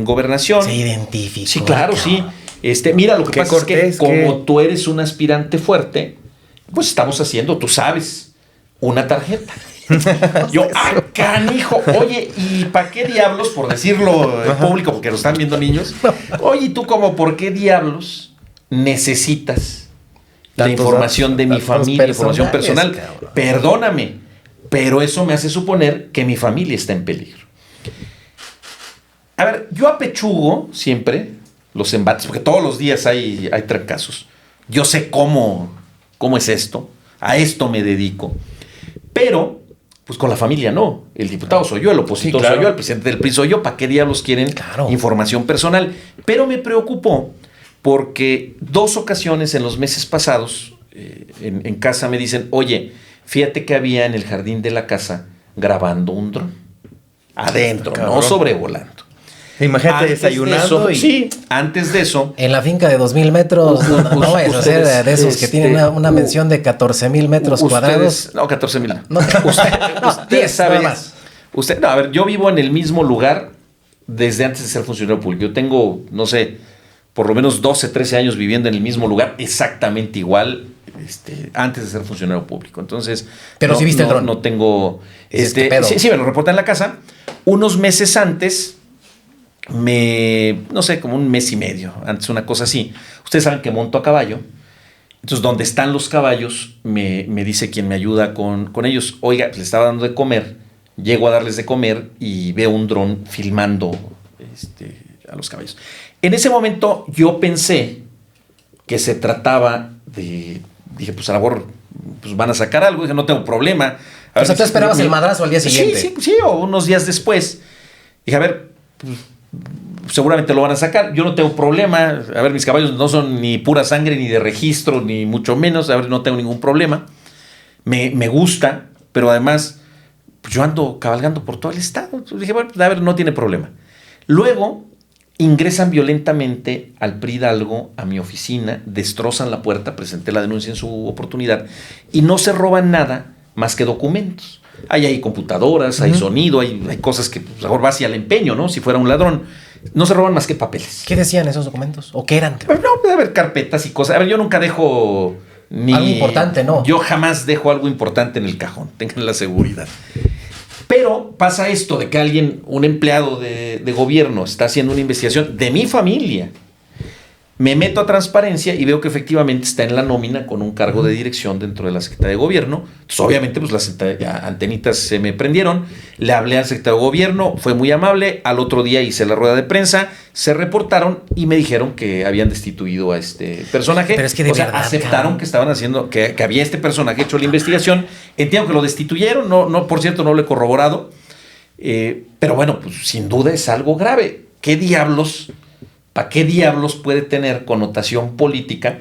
gobernación. Se identificó. Sí, claro, sí. Mira, lo que pasa es que como tú eres un aspirante fuerte, pues estamos haciendo, tú sabes, una tarjeta. Yo, canijo, oye, ¿y para qué diablos, por decirlo en público, porque lo están viendo niños? Oye, ¿tú por qué diablos necesitas la información de mi familia, información personal? Cabrón. Perdóname, pero eso me hace suponer que mi familia está en peligro. A ver, yo apechugo siempre los embates, porque todos los días hay trancazos. Yo sé cómo es esto, a esto me dedico. Pero, pues con la familia no. El diputado soy yo, el opositor soy yo, el presidente del PRI soy yo. ¿Para qué diablos quieren información personal? Pero me preocupó porque 2 ocasiones en los meses pasados, en casa me dicen, oye, fíjate que había en el jardín de la casa grabando un dron. Adentro, no sobrevolando. Imagínate desayunando Sí, antes de eso. En la finca de 2,000 metros, no vayas a ser de esos que tienen una mención de 14,000 metros cuadrados. No, 14,000. No. Usted sabe. A ver, yo vivo en el mismo lugar desde antes de ser funcionario público. Yo tengo, no sé, por lo menos 12, 13 años viviendo en el mismo lugar, exactamente igual, antes de ser funcionario público. Entonces, pero si viste el dron. No tengo. Sí, me lo reportan en la casa. Unos meses antes. No sé, como un mes y medio, antes una cosa así. Ustedes saben que monto a caballo. Entonces, donde están los caballos, me dice quien me ayuda con ellos. Oiga, le estaba dando de comer. Llego a darles de comer y veo un dron filmando a los caballos. En ese momento yo pensé que se trataba de... Dije, pues a lo mejor pues van a sacar algo. Dije, no tengo problema. O sea, tú esperabas el madrazo al día siguiente. Sí, o unos días después. Dije, a ver... Pues, seguramente lo van a sacar, yo no tengo problema, a ver, mis caballos no son ni pura sangre, ni de registro, ni mucho menos, a ver, no tengo ningún problema, me gusta, pero además, pues yo ando cabalgando por todo el estado, entonces dije, bueno, a ver, no tiene problema. Luego, ingresan violentamente al PRI Hidalgo, a mi oficina, destrozan la puerta, presenté la denuncia en su oportunidad, y no se roban nada más que documentos. Hay computadoras, hay sonido, hay cosas que pues, mejor vas y al empeño, ¿no? Si fuera un ladrón. No se roban más que papeles. ¿Qué decían esos documentos? ¿O qué eran? No, debe haber carpetas y cosas. A ver, yo nunca dejo ni... Algo importante, ¿no? Yo jamás dejo algo importante en el cajón, tengan la seguridad. Pero pasa esto de que un empleado de gobierno, está haciendo una investigación de mi familia. Me meto a transparencia y veo que efectivamente está en la nómina con un cargo de dirección dentro de la Secretaría de Gobierno. Entonces, obviamente, pues las antenitas se me prendieron. Le hablé al secretario de Gobierno, fue muy amable. Al otro día hice la rueda de prensa, se reportaron y me dijeron que habían destituido a este personaje. Pero es que de verdad, aceptaron que estaban haciendo, que había este personaje hecho la investigación. Entiendo que lo destituyeron, no, por cierto, no lo he corroborado. Pero bueno, pues sin duda es algo grave. ¿Para qué diablos puede tener connotación política?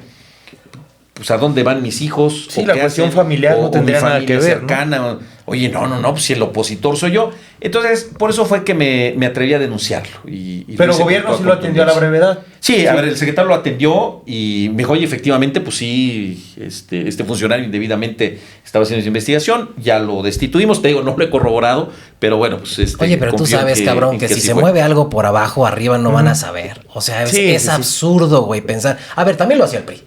Pues a dónde van mis hijos. Sí, la cuestión familiar no tendría nada que ver, cercana. ¿No? Oye, no, pues si el opositor soy yo. Entonces, por eso fue que me atreví a denunciarlo. Pero el gobierno sí lo atendió a la brevedad. Sí, a ver, el secretario lo atendió y me dijo, oye, efectivamente, pues sí, este funcionario indebidamente estaba haciendo esa investigación, ya lo destituimos, te digo, no lo he corroborado, pero bueno, pues Oye, pero tú sabes, cabrón, que si se mueve algo por abajo, arriba no van a saber. O sea, es absurdo, güey, pensar. A ver, también lo hacía el PRI.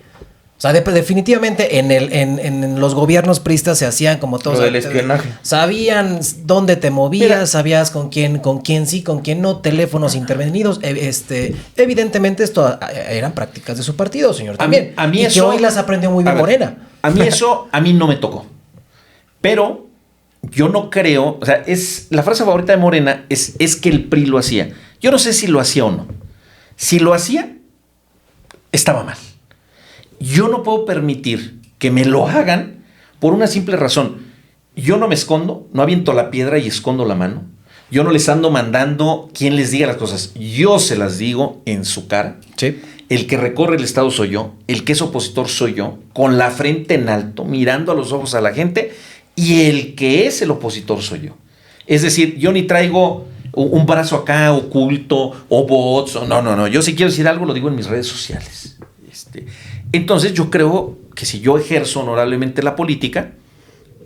O sea, definitivamente en los gobiernos priistas se hacían como todos. Lo del espionaje. Sabían dónde te movías, sabías con quién sí, con quién no, teléfonos intervenidos. Evidentemente esto eran prácticas de su partido, señor. También. A mí y eso, que hoy las aprendió muy bien Morena. A mí no me tocó. Pero yo no creo, o sea, la frase favorita de Morena es que el PRI lo hacía. Yo no sé si lo hacía o no. Si lo hacía, estaba mal. Yo no puedo permitir que me lo hagan por una simple razón. Yo no me escondo, no aviento la piedra y escondo la mano. Yo no les ando mandando quien les diga las cosas. Yo se las digo en su cara. Sí. El que recorre el Estado soy yo. El que es opositor soy yo. Con la frente en alto, mirando a los ojos a la gente. Y el que es el opositor soy yo. Es decir, yo ni traigo un brazo acá oculto o bots. No. Yo si quiero decir algo lo digo en mis redes sociales. Entonces yo creo que si yo ejerzo honorablemente la política,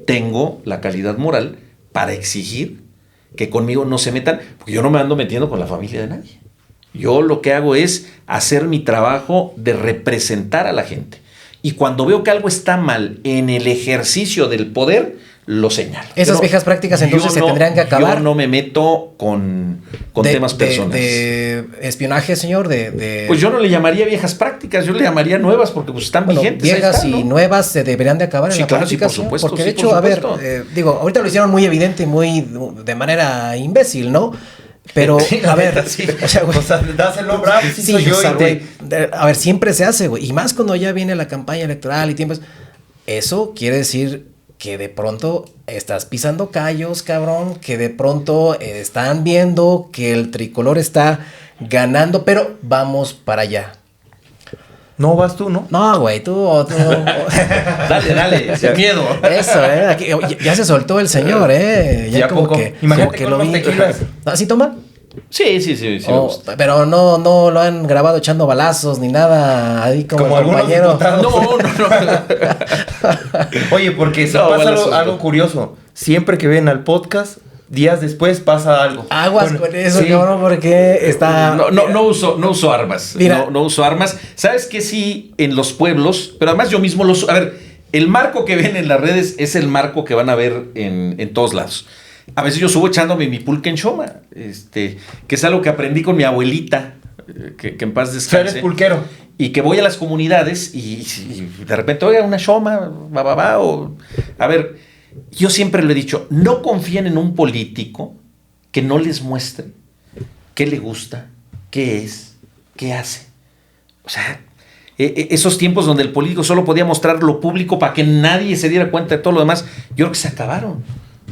tengo la calidad moral para exigir que conmigo no se metan, porque yo no me ando metiendo con la familia de nadie. Yo lo que hago es hacer mi trabajo de representar a la gente. Y cuando veo que algo está mal en el ejercicio del poder, lo señalo. Esas viejas prácticas entonces se tendrían que acabar. Yo no me meto con temas personales. ¿De espionaje, señor? Pues yo no le llamaría viejas prácticas, yo le llamaría nuevas porque pues están vigentes. Viejas y nuevas se deberían de acabar en la política. Sí, por supuesto. Porque de hecho, a ver, ahorita lo hicieron muy evidente y muy de manera imbécil, ¿no? Pero, a ver, dáselo bravo, soy yo. A ver, siempre se hace, güey. Y más cuando ya viene la campaña electoral y tiempos. Eso quiere decir que de pronto estás pisando callos, cabrón, que de pronto están viendo que el tricolor está ganando, pero vamos para allá. No vas tú, ¿no? No, güey, tú. Dale, sin miedo. Eso, aquí, ya se soltó el señor, Ya como poco. Que, imagínate como que lo vi. ¿Así toma? Sí. Pero no lo han grabado echando balazos ni nada ahí como el compañero. No. Oye, porque pasa algo curioso. Siempre que ven al podcast, días después pasa algo. Aguas con eso, cabrón, porque está. No uso armas. Mira. No uso armas. ¿Sabes qué? Sí, en los pueblos, pero además yo mismo a ver, el marco que ven en las redes es el marco que van a ver en todos lados. A veces yo subo echándome mi pulque en Xoma, que es algo que aprendí con mi abuelita, que en paz descanse. Eres pulquero. Y que voy a las comunidades y de repente, oiga, una Xoma, a ver, yo siempre lo he dicho, no confíen en un político que no les muestre qué le gusta, qué es, qué hace. O sea, esos tiempos donde el político solo podía mostrar lo público para que nadie se diera cuenta de todo lo demás, yo creo que se acabaron.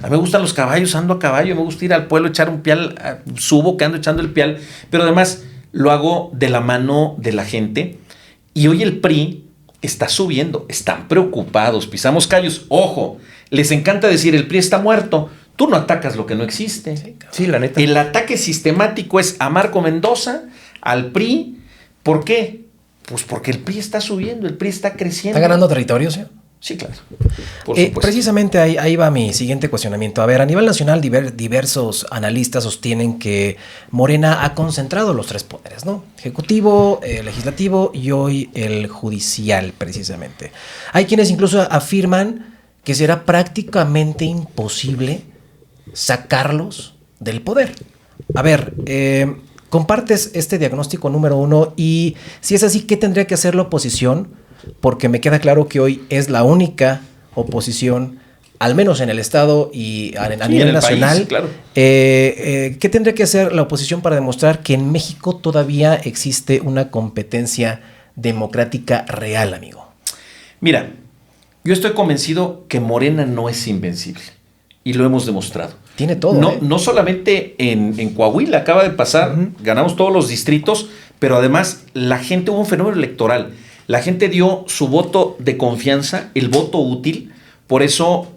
A mí me gustan los caballos, ando a caballo, me gusta ir al pueblo, echar un pial, subo que ando echando el pial, pero además lo hago de la mano de la gente. Y hoy el PRI está subiendo, están preocupados, pisamos callos. Ojo, les encanta decir el PRI está muerto. Tú no atacas lo que no existe. Sí, la neta. El ataque sistemático es a Marco Mendoza, al PRI. ¿Por qué? Pues porque el PRI está subiendo, el PRI está creciendo. ¿Está ganando territorio, señor? Sí, claro. Por supuesto. Precisamente ahí va mi siguiente cuestionamiento. A ver, a nivel nacional, diversos analistas sostienen que Morena ha concentrado los tres poderes, ¿no? Ejecutivo, legislativo y hoy el judicial, precisamente. Hay quienes incluso afirman que será prácticamente imposible sacarlos del poder. A ver, ¿Compartes este diagnóstico número uno? Y si es así, ¿qué tendría que hacer la oposición? Porque me queda claro que hoy es la única oposición, al menos en el Estado y a nivel nacional. País, claro. ¿Qué tendría que hacer la oposición para demostrar que en México todavía existe una competencia democrática real, amigo? Mira, yo estoy convencido que Morena no es invencible. Y lo hemos demostrado. Tiene todo. No solamente en Coahuila, acaba de pasar, ganamos todos los distritos, pero además la gente, hubo un fenómeno electoral. La gente dio su voto de confianza, el voto útil. Por eso,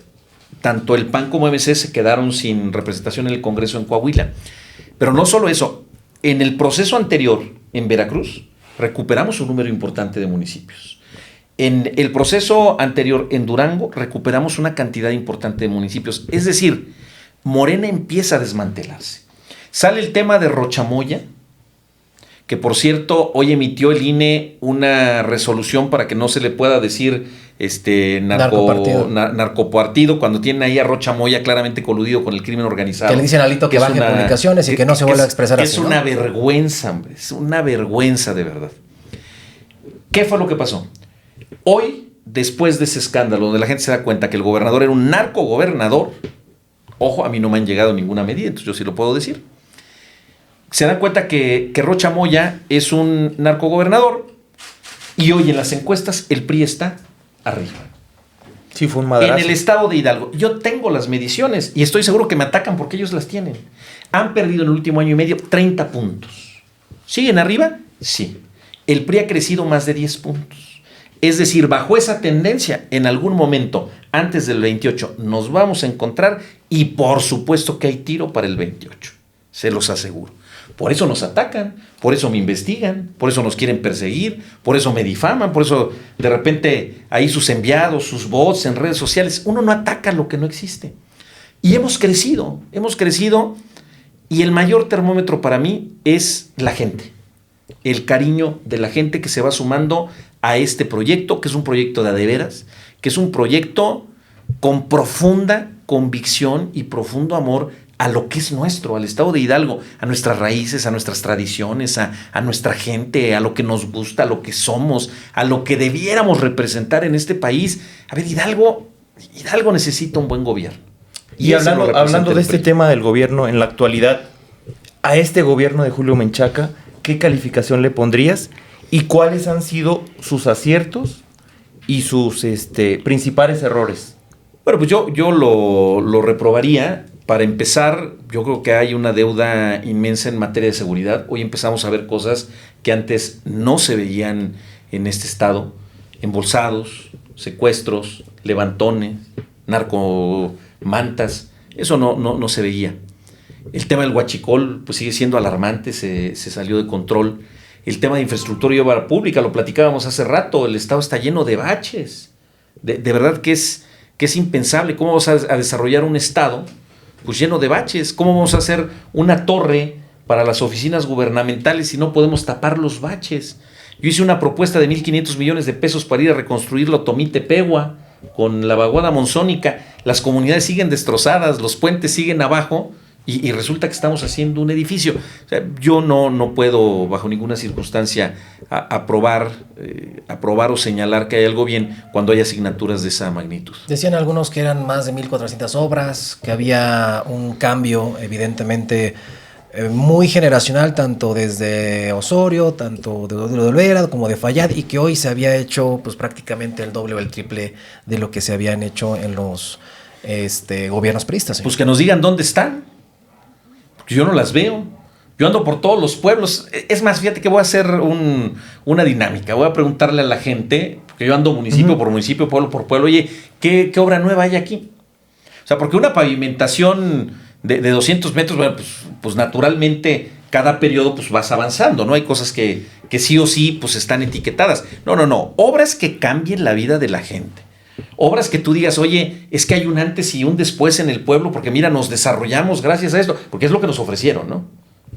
tanto el PAN como MC se quedaron sin representación en el Congreso en Coahuila. Pero no solo eso, en el proceso anterior, en Veracruz, recuperamos un número importante de municipios. En el proceso anterior en Durango recuperamos una cantidad importante de municipios. Es decir, Morena empieza a desmantelarse. Sale el tema de Rochamoya, que por cierto hoy emitió el INE una resolución para que no se le pueda decir narcopartido cuando tienen ahí a Rochamoya claramente coludido con el crimen organizado. Que le dicen a Alito que baje publicaciones y que no se vuelva a expresar así. Es una vergüenza, hombre. Es una vergüenza de verdad. ¿Qué fue lo que pasó? Hoy, después de ese escándalo, donde la gente se da cuenta que el gobernador era un narcogobernador, ojo, a mí no me han llegado ninguna medida, entonces yo sí lo puedo decir, se dan cuenta que Rochamoya es un narcogobernador y hoy en las encuestas el PRI está arriba. Sí, fue un madrazo. En el estado de Hidalgo. Yo tengo las mediciones y estoy seguro que me atacan porque ellos las tienen. Han perdido en el último año y medio 30 puntos. ¿Siguen arriba? Sí. El PRI ha crecido más de 10 puntos. Es decir, bajo esa tendencia, en algún momento, antes del 28, nos vamos a encontrar y por supuesto que hay tiro para el 28. Se los aseguro. Por eso nos atacan, por eso me investigan, por eso nos quieren perseguir, por eso me difaman, por eso de repente ahí sus enviados, sus bots en redes sociales. Uno no ataca lo que no existe. Y hemos crecido y el mayor termómetro para mí es la gente. El cariño de la gente que se va sumando a este proyecto, que es un proyecto de veras, que es un proyecto con profunda convicción y profundo amor a lo que es nuestro, al estado de Hidalgo, a nuestras raíces, a nuestras tradiciones, a nuestra gente, a lo que nos gusta, a lo que somos, a lo que debiéramos representar en este país. A ver, Hidalgo necesita un buen gobierno. Y hablando de este tema del gobierno en la actualidad, a este gobierno de Julio Menchaca, ¿qué calificación le pondrías? ¿Y cuáles han sido sus aciertos y sus principales errores? Bueno, pues yo lo reprobaría. Para empezar, yo creo que hay una deuda inmensa en materia de seguridad. Hoy empezamos a ver cosas que antes no se veían en este estado. Embolsados, secuestros, levantones, narcomantas. Eso no se veía. El tema del huachicol pues sigue siendo alarmante, se salió de control. El tema de infraestructura y obra pública, lo platicábamos hace rato, el estado está lleno de baches. De verdad que es impensable. ¿Cómo vamos a desarrollar un estado pues lleno de baches? ¿Cómo vamos a hacer una torre para las oficinas gubernamentales si no podemos tapar los baches? Yo hice una propuesta de 1,500 millones de pesos para ir a reconstruir Lotomí-Tepehua con la vaguada monzónica. Las comunidades siguen destrozadas, los puentes siguen abajo y resulta que estamos haciendo un edificio. O sea, yo no puedo bajo ninguna circunstancia aprobar o señalar que hay algo bien cuando hay asignaturas de esa magnitud. Decían algunos que eran más de 1,400 obras, que había un cambio evidentemente muy generacional, tanto desde Osorio, tanto de Olvera como de Fayad, y que hoy se había hecho pues prácticamente el doble o el triple de lo que se habían hecho en los gobiernos priistas. ¿Sí? Pues que nos digan dónde están. Yo no las veo. Yo ando por todos los pueblos. Es más, fíjate que voy a hacer una dinámica. Voy a preguntarle a la gente, porque yo ando municipio por municipio, pueblo por pueblo, oye, ¿qué obra nueva hay aquí? O sea, porque una pavimentación de 200 metros, bueno, pues naturalmente cada periodo pues vas avanzando, ¿no? Hay cosas que sí o sí pues están etiquetadas. No. Obras que cambien la vida de la gente. Obras que tú digas, oye, es que hay un antes y un después en el pueblo, porque mira, nos desarrollamos gracias a esto, porque es lo que nos ofrecieron, ¿no?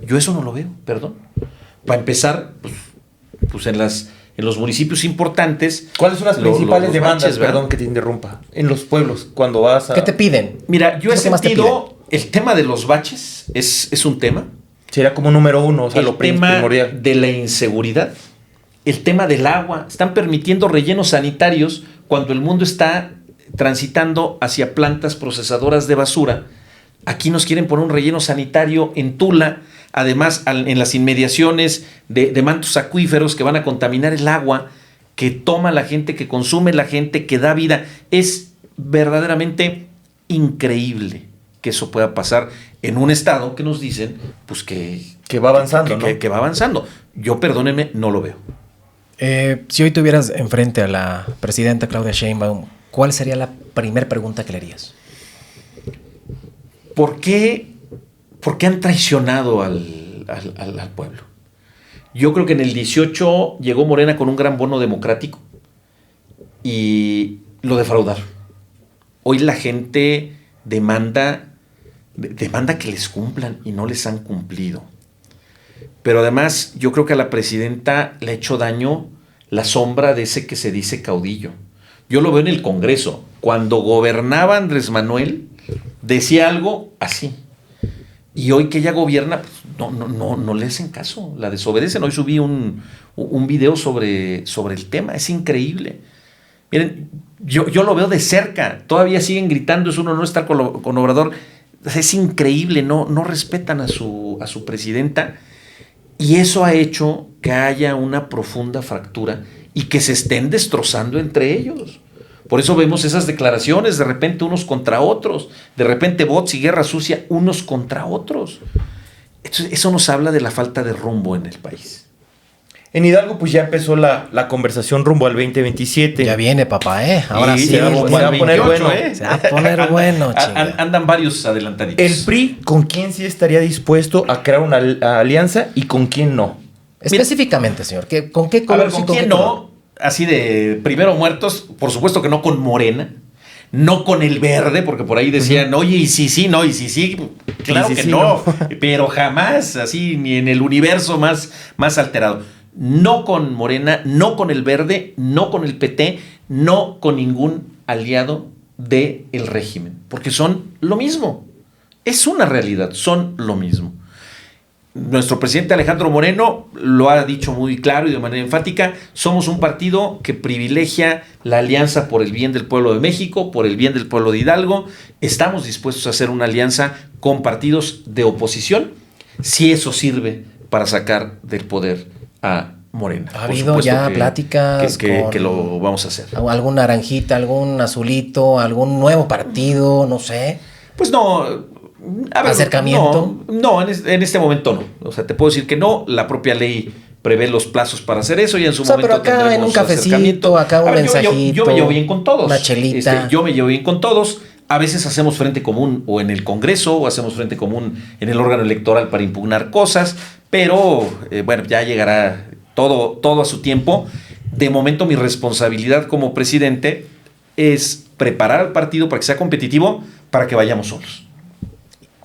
Yo eso no lo veo, perdón. Para empezar, pues en los municipios importantes... ¿Cuáles son las principales demandas, baches, perdón que te interrumpa, en los pueblos cuando vas a...? ¿Qué te piden? Mira, yo he sentido el tema de los baches, es un tema. Sería como número uno, o sea, el tema de la inseguridad, el tema del agua. Están permitiendo rellenos sanitarios cuando el mundo está transitando hacia plantas procesadoras de basura. Aquí nos quieren poner un relleno sanitario en Tula, además en las inmediaciones de mantos acuíferos que van a contaminar el agua que toma la gente, que consume la gente, que da vida. Es verdaderamente increíble que eso pueda pasar en un estado que nos dicen pues que va avanzando, ¿no? Que va avanzando. Yo, perdónenme, no lo veo. Si hoy tuvieras enfrente a la presidenta Claudia Sheinbaum, ¿cuál sería la primera pregunta que le harías? ¿Por qué han traicionado al pueblo? Yo creo que en el 18 llegó Morena con un gran bono democrático y lo defraudaron. Hoy la gente demanda que les cumplan y no les han cumplido. Pero además yo creo que a la presidenta le ha hecho daño la sombra de ese que se dice caudillo. Yo lo veo en el Congreso. Cuando gobernaba Andrés Manuel, decía algo así. Y hoy que ella gobierna, pues, no le hacen caso, la desobedecen. Hoy subí un video sobre el tema, es increíble. Miren, yo lo veo de cerca, todavía siguen gritando, es uno no estar con Obrador. Es increíble, no respetan a su presidenta. Y eso ha hecho que haya una profunda fractura y que se estén destrozando entre ellos. Por eso vemos esas declaraciones, de repente unos contra otros, de repente bots y guerra sucia unos contra otros. Eso nos habla de la falta de rumbo en el país. En Hidalgo pues ya empezó la conversación rumbo al 2027. Ya viene, papá, ¿eh? Ahora sí. Se va a poner bueno, ¿eh? Se va a poner bueno, chinga. Andan varios adelantaditos. ¿El PRI con quién sí estaría dispuesto a crear una alianza y con quién no? Específicamente, señor, ¿con qué color? A ver, ¿con quién no? Así de primero muertos, por supuesto que no con Morena, no con el Verde, porque por ahí decían, oye, y sí, no, y sí, claro que no, pero jamás, así, ni en el universo más alterado. No con Morena, no con el Verde, no con el PT, no con ningún aliado del régimen, porque son lo mismo. Es una realidad, son lo mismo. Nuestro presidente Alejandro Moreno lo ha dicho muy claro y de manera enfática: somos un partido que privilegia la alianza por el bien del pueblo de México, por el bien del pueblo de Hidalgo. Estamos dispuestos a hacer una alianza con partidos de oposición, si eso sirve para sacar del poder a Morena. ¿Ha habido ya pláticas que lo vamos a hacer? ¿Algún naranjita, algún azulito, algún nuevo partido, no sé? Pues no. A ver, ¿acercamiento? No, en este momento no. O sea, te puedo decir que no. La propia ley prevé los plazos para hacer eso y en su momento pero acá en un cafecito, acá un mensajito. Yo me llevo bien con todos. Una chelita. Yo me llevo bien con todos. A veces hacemos frente común o en el Congreso o hacemos frente común en el órgano electoral para impugnar cosas, pero bueno, ya llegará todo a su tiempo. De momento mi responsabilidad como presidente es preparar al partido para que sea competitivo, para que vayamos solos.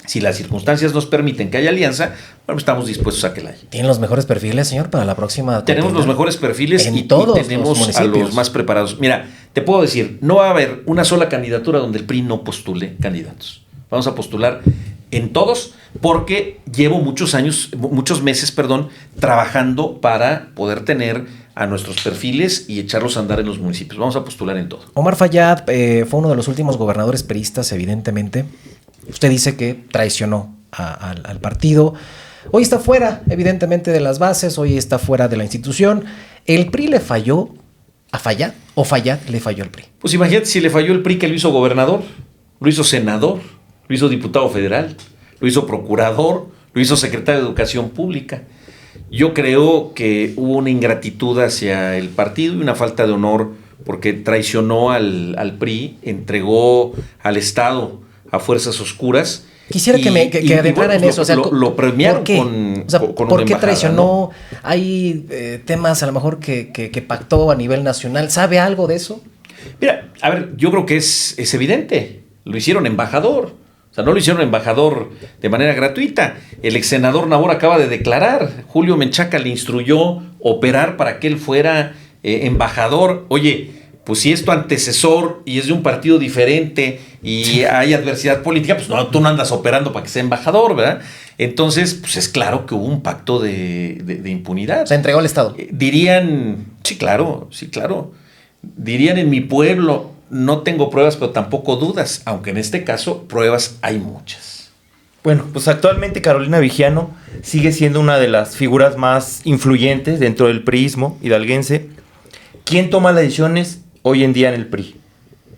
Si las circunstancias nos permiten que haya alianza, bueno, estamos dispuestos a que la haya. ¿Tienen los mejores perfiles, señor, para la próxima? Tenemos los mejores perfiles y tenemos a los más preparados. Mira, te puedo decir, no va a haber una sola candidatura donde el PRI no postule candidatos. Vamos a postular en todos porque llevo muchos meses, trabajando para poder tener a nuestros perfiles y echarlos a andar en los municipios. Vamos a postular en todo. Omar Fayad fue uno de los últimos gobernadores priistas, evidentemente. Usted dice que traicionó al partido. Hoy está fuera, evidentemente, de las bases. Hoy está fuera de la institución. ¿El PRI le falló a Fayad o Fayad le falló al PRI? Pues imagínate si le falló el PRI, que lo hizo gobernador, lo hizo senador, lo hizo diputado federal, lo hizo procurador, lo hizo secretario de Educación Pública. Yo creo que hubo una ingratitud hacia el partido y una falta de honor porque traicionó al PRI, entregó al Estado a fuerzas oscuras. Quisiera que adentrara en eso. O sea, lo premiaron ¿por qué traicionó? ¿No? ¿Hay temas a lo mejor que pactó a nivel nacional? ¿Sabe algo de eso? Mira, a ver, yo creo que es evidente. Lo hicieron embajador. O sea, no lo hicieron embajador de manera gratuita. El ex senador Nabor acaba de declarar. Julio Menchaca le instruyó operar para que él fuera embajador. Oye, pues si es tu antecesor y es de un partido diferente y hay adversidad política, pues no, tú no andas operando para que sea embajador, ¿verdad? Entonces, pues es claro que hubo un pacto de impunidad. Se entregó al Estado. Dirían, sí, claro. Dirían en mi pueblo, no tengo pruebas, pero tampoco dudas, aunque en este caso pruebas hay muchas. Bueno, pues actualmente Carolina Vigiano sigue siendo una de las figuras más influyentes dentro del priismo hidalguense. ¿Quién toma las decisiones hoy en día en el PRI?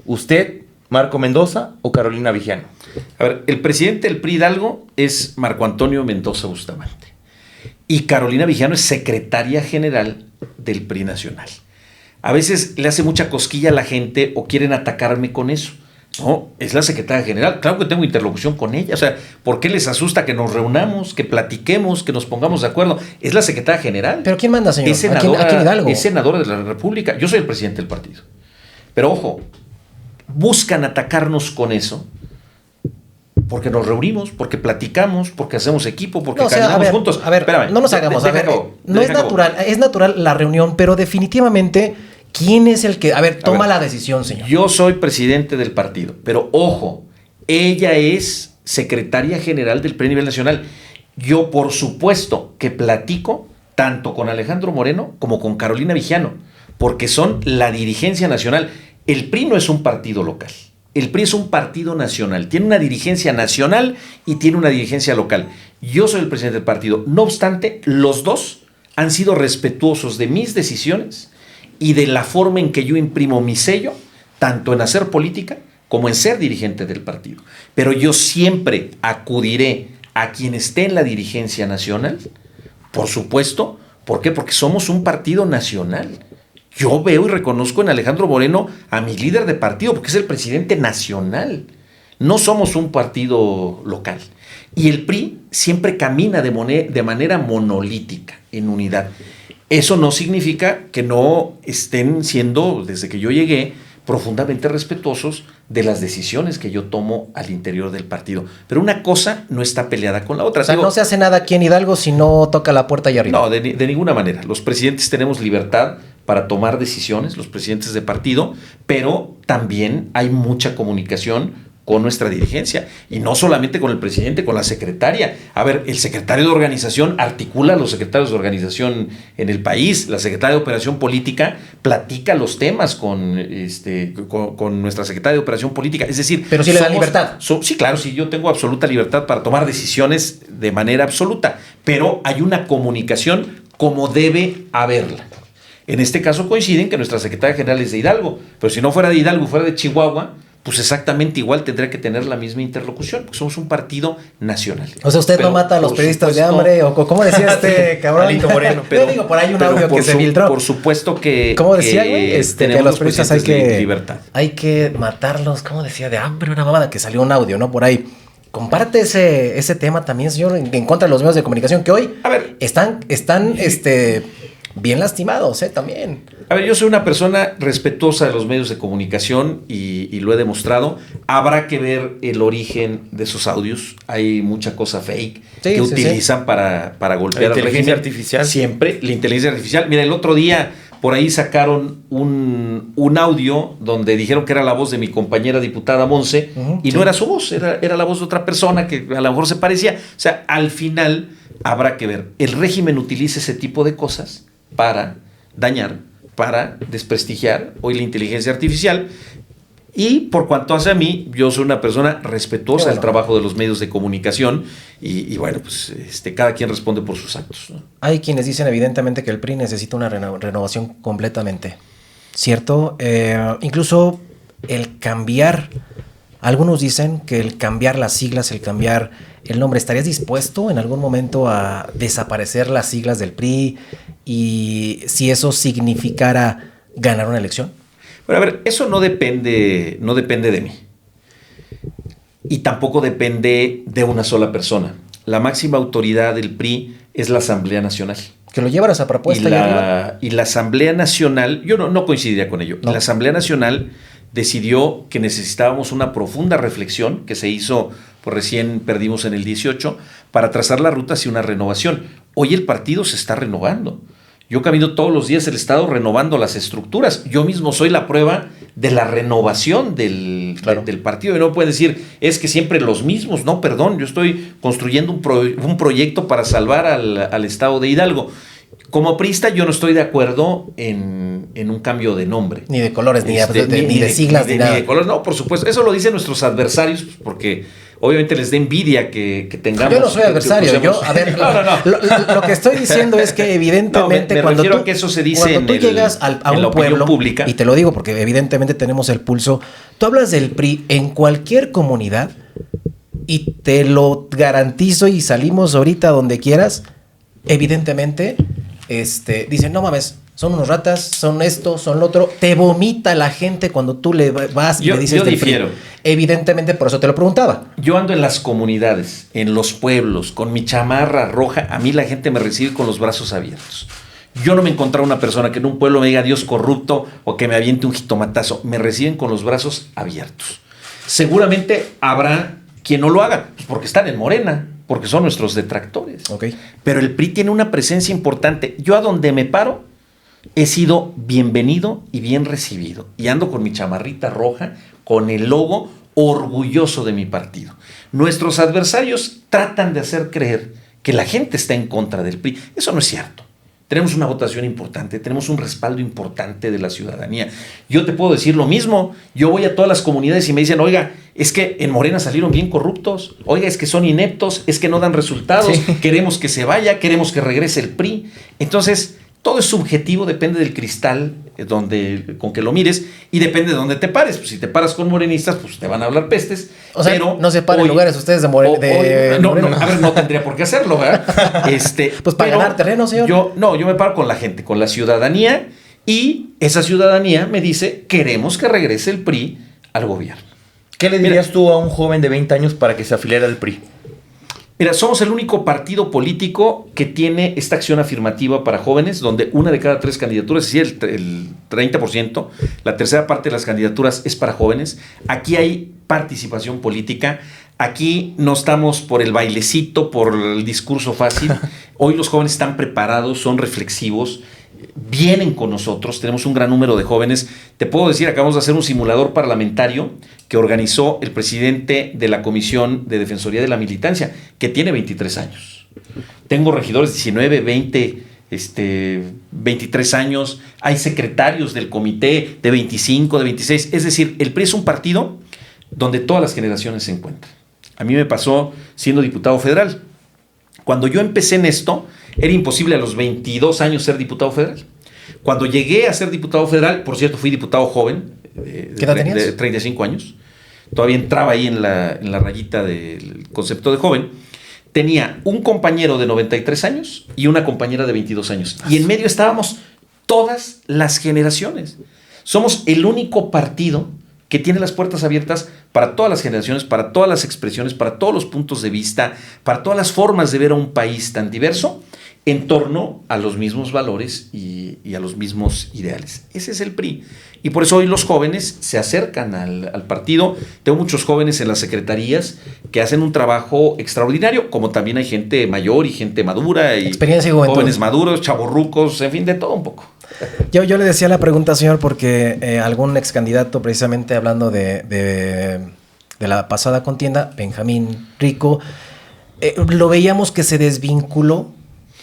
¿Usted, Marco Mendoza o Carolina Vigiano? A ver, el presidente del PRI Hidalgo es Marco Antonio Mendoza Bustamante y Carolina Vigiano es secretaria general del PRI nacional. A veces le hace mucha cosquilla a la gente o quieren atacarme con eso. No, es la secretaria general. Claro que tengo interlocución con ella. O sea, ¿por qué les asusta que nos reunamos, que platiquemos, que nos pongamos de acuerdo? Es la secretaria general. ¿Pero quién manda, señor? Es senadora, ¿A quién Hidalgo? Es senadora de la República. Yo soy el presidente del partido. Pero ojo, buscan atacarnos con eso porque nos reunimos, porque platicamos, porque hacemos equipo, porque caminamos juntos. A ver, espérame, no nos hagamos. No es natural, es natural la reunión, pero definitivamente, ¿quién es el que... A ver, toma la decisión, señor. Yo soy presidente del partido, pero ojo, ella es secretaria general del PRI a nivel nacional. Yo, por supuesto, que platico tanto con Alejandro Moreno como con Carolina Vigiano, porque son la dirigencia nacional. El PRI no es un partido local. El PRI es un partido nacional, tiene una dirigencia nacional y tiene una dirigencia local. Yo soy el presidente del partido. No obstante, los dos han sido respetuosos de mis decisiones y de la forma en que yo imprimo mi sello, tanto en hacer política como en ser dirigente del partido. Pero yo siempre acudiré a quien esté en la dirigencia nacional, por supuesto. ¿Por qué? Porque somos un partido nacional. Yo veo y reconozco en Alejandro Moreno a mi líder de partido, porque es el presidente nacional. No somos un partido local. Y el PRI siempre camina de manera monolítica, en unidad. Eso no significa que no estén siendo, desde que yo llegué, profundamente respetuosos de las decisiones que yo tomo al interior del partido. Pero una cosa no está peleada con la otra. O sea, no se hace nada aquí en Hidalgo si no toca la puerta allá arriba. No, de ninguna manera. Los presidentes tenemos libertad para tomar decisiones, los presidentes de partido, pero también hay mucha comunicación con nuestra dirigencia, y no solamente con el presidente, con la secretaria. A ver, el secretario de organización articula a los secretarios de organización en el país, la secretaria de operación política platica los temas con nuestra secretaria de operación política, es decir... Pero sí le da libertad. Sí, claro, sí, yo tengo absoluta libertad para tomar decisiones de manera absoluta, pero hay una comunicación como debe haberla. En este caso coinciden que nuestra secretaria general es de Hidalgo, pero si no fuera de Hidalgo, fuera de Chihuahua, pues exactamente igual tendría que tener la misma interlocución, porque somos un partido nacional. O sea, usted no mata a los periodistas de hambre, o ¿cómo decía este cabrón? Alito Moreno. Pero digo, por ahí un audio que se filtró. Por supuesto que... ¿Cómo decía, güey? Que a los periodistas libertad. Hay que matarlos, ¿cómo decía? De hambre, una mamada, que salió un audio, ¿no? Por ahí. Comparte ese tema también, señor, en contra de los medios de comunicación, que hoy están bien lastimados, también. A ver, yo soy una persona respetuosa de los medios de comunicación y lo he demostrado. Habrá que ver el origen de esos audios. Hay mucha cosa fake que utilizan para golpear a la inteligencia artificial. Siempre, la inteligencia artificial. Mira, el otro día por ahí sacaron un audio donde dijeron que era la voz de mi compañera diputada Monse, y no era su voz, era la voz de otra persona que a lo mejor se parecía. O sea, al final habrá que ver. El régimen utiliza ese tipo de cosas para dañar, para desprestigiar hoy la inteligencia artificial, y por cuanto hace a mí, yo soy una persona respetuosa del trabajo de los medios de comunicación, y bueno, pues cada quien responde por sus actos, ¿no? Hay quienes dicen evidentemente que el PRI necesita una renovación completamente, ¿cierto? Incluso el cambiar, algunos dicen que el cambiar las siglas, el cambiar el nombre, ¿estarías dispuesto en algún momento a desaparecer las siglas del PRI y si eso significara ganar una elección? Bueno, a ver, eso no depende de mí. Y tampoco depende de una sola persona. La máxima autoridad del PRI es la Asamblea Nacional. Que lo llevan a esa propuesta. Y la Asamblea Nacional, yo no coincidiría con ello. No. La Asamblea Nacional decidió que necesitábamos una profunda reflexión que se hizo, pues recién perdimos en el 18, para trazar la ruta hacia una renovación. Hoy el partido se está renovando. Yo camino todos los días el Estado renovando las estructuras. Yo mismo soy la prueba de la renovación del partido. Y no pueden decir, es que siempre los mismos. No, perdón, yo estoy construyendo un proyecto para salvar al Estado de Hidalgo. Como priista yo no estoy de acuerdo en un cambio de nombre. Ni de colores, ni de siglas, ni nada. Ni de colores, no, por supuesto. Eso lo dicen nuestros adversarios, porque obviamente les da envidia que tengamos... Yo no soy adversario. Lo que estoy diciendo es que evidentemente me cuando tú, que eso se dice cuando tú llegas a un pueblo pública, y te lo digo porque evidentemente tenemos el pulso, tú hablas del PRI en cualquier comunidad y te lo garantizo y salimos ahorita donde quieras, evidentemente... dicen, no mames, son unos ratas, son esto, son lo otro. Te vomita la gente cuando tú le vas y le dices del PRI. Evidentemente, por eso te lo preguntaba. Yo ando en las comunidades, en los pueblos, con mi chamarra roja. A mí la gente me recibe con los brazos abiertos. Yo no me he encontrado una persona que en un pueblo me diga Dios corrupto o que me aviente un jitomatazo. Me reciben con los brazos abiertos. Seguramente habrá quien no lo haga, pues porque están en Morena, porque son nuestros detractores. Okay. Pero el PRI tiene una presencia importante. Yo a donde me paro he sido bienvenido y bien recibido. Y ando con mi chamarrita roja, con el logo, orgulloso de mi partido. Nuestros adversarios tratan de hacer creer que la gente está en contra del PRI. Eso no es cierto. Tenemos una votación importante, tenemos un respaldo importante de la ciudadanía. Yo te puedo decir lo mismo. Yo voy a todas las comunidades y me dicen, oiga, es que en Morena salieron bien corruptos. Oiga, es que son ineptos, es que no dan resultados. Sí. Queremos que se vaya, queremos que regrese el PRI. Entonces, todo es subjetivo, depende del cristal con que lo mires y depende de dónde te pares. Pues si te paras con morenistas, pues te van a hablar pestes. O sea, pero no se paren lugares ustedes de Morena. No, a ver, no tendría por qué hacerlo, ¿verdad? Pues para ganar terreno, señor. Yo me paro con la gente, con la ciudadanía, y esa ciudadanía me dice, queremos que regrese el PRI al gobierno. ¿Qué le dirías tú a un joven de 20 años para que se afiliara al PRI? Mira, somos el único partido político que tiene esta acción afirmativa para jóvenes, donde una de cada 3 candidaturas, es decir, el 30%, la tercera parte de las candidaturas es para jóvenes. Aquí hay participación política. Aquí no estamos por el bailecito, por el discurso fácil. Hoy los jóvenes están preparados, son reflexivos, vienen con nosotros, tenemos un gran número de jóvenes. Te puedo decir, acabamos de hacer un simulador parlamentario que organizó el presidente de la Comisión de Defensoría de la Militancia, que tiene 23 años. Tengo regidores de 19, 20, 23 años. Hay secretarios del comité de 25, de 26. Es decir, el PRI es un partido donde todas las generaciones se encuentran. A mí me pasó siendo diputado federal. Cuando yo empecé en esto, era imposible a los 22 años ser diputado federal. Cuando llegué a ser diputado federal, por cierto, fui diputado joven, ¿qué edad tenías? De 35 años. Todavía entraba ahí en la rayita del concepto de joven. Tenía un compañero de 93 años y una compañera de 22 años. Y en medio estábamos todas las generaciones. Somos el único partido que tiene las puertas abiertas para todas las generaciones, para todas las expresiones, para todos los puntos de vista, para todas las formas de ver a un país tan diverso en torno a los mismos valores y a los mismos ideales. Ese es el PRI. Y por eso hoy los jóvenes se acercan al partido. Tengo muchos jóvenes en las secretarías que hacen un trabajo extraordinario, como también hay gente mayor y gente madura, y experiencia y juventud, jóvenes maduros, chavorrucos, en fin, de todo un poco. Yo le decía la pregunta, señor, porque algún ex candidato, precisamente hablando de la pasada contienda, Benjamín Rico, lo veíamos que se desvinculó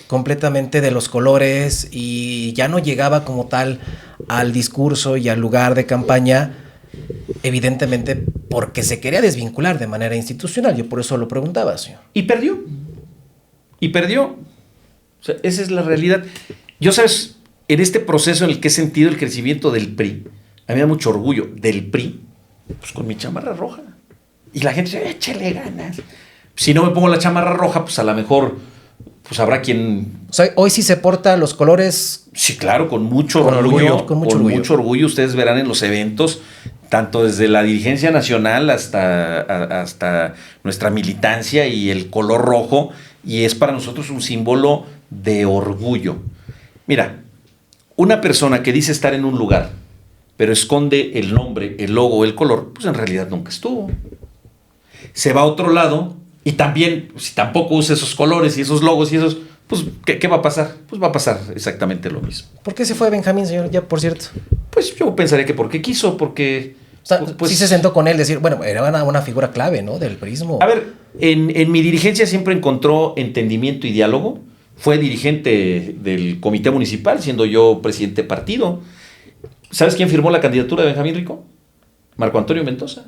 completamente de los colores y ya no llegaba como tal al discurso y al lugar de campaña, evidentemente porque se quería desvincular de manera institucional. Yo por eso lo preguntaba, señor. Y perdió. O sea, esa es la realidad. Yo, ¿sabes? En este proceso en el que he sentido el crecimiento del PRI, a mí me da mucho orgullo del PRI, pues con mi chamarra roja. Y la gente dice, échale ganas. Si no me pongo la chamarra roja, pues a lo mejor pues habrá quien... O sea, hoy sí se porta los colores... Sí, claro, con mucho orgullo. Con mucho orgullo. Ustedes verán en los eventos, tanto desde la dirigencia nacional hasta nuestra militancia, y el color rojo, y es para nosotros un símbolo de orgullo. Mira, una persona que dice estar en un lugar, pero esconde el nombre, el logo, el color, pues en realidad nunca estuvo. Se va a otro lado y también, si tampoco usa esos colores y esos logos y esos, pues, ¿qué va a pasar? Pues va a pasar exactamente lo mismo. ¿Por qué se fue Benjamín, señor? Ya, por cierto. Pues yo pensaría que porque quiso, porque... O sea, pues, sí se sentó con él, decir, bueno, era una figura clave, ¿no? Del prismo. A ver, en mi dirigencia siempre encontró entendimiento y diálogo. Fue dirigente del comité municipal, siendo yo presidente de partido. ¿Sabes quién firmó la candidatura de Benjamín Rico? Marco Antonio Mendoza.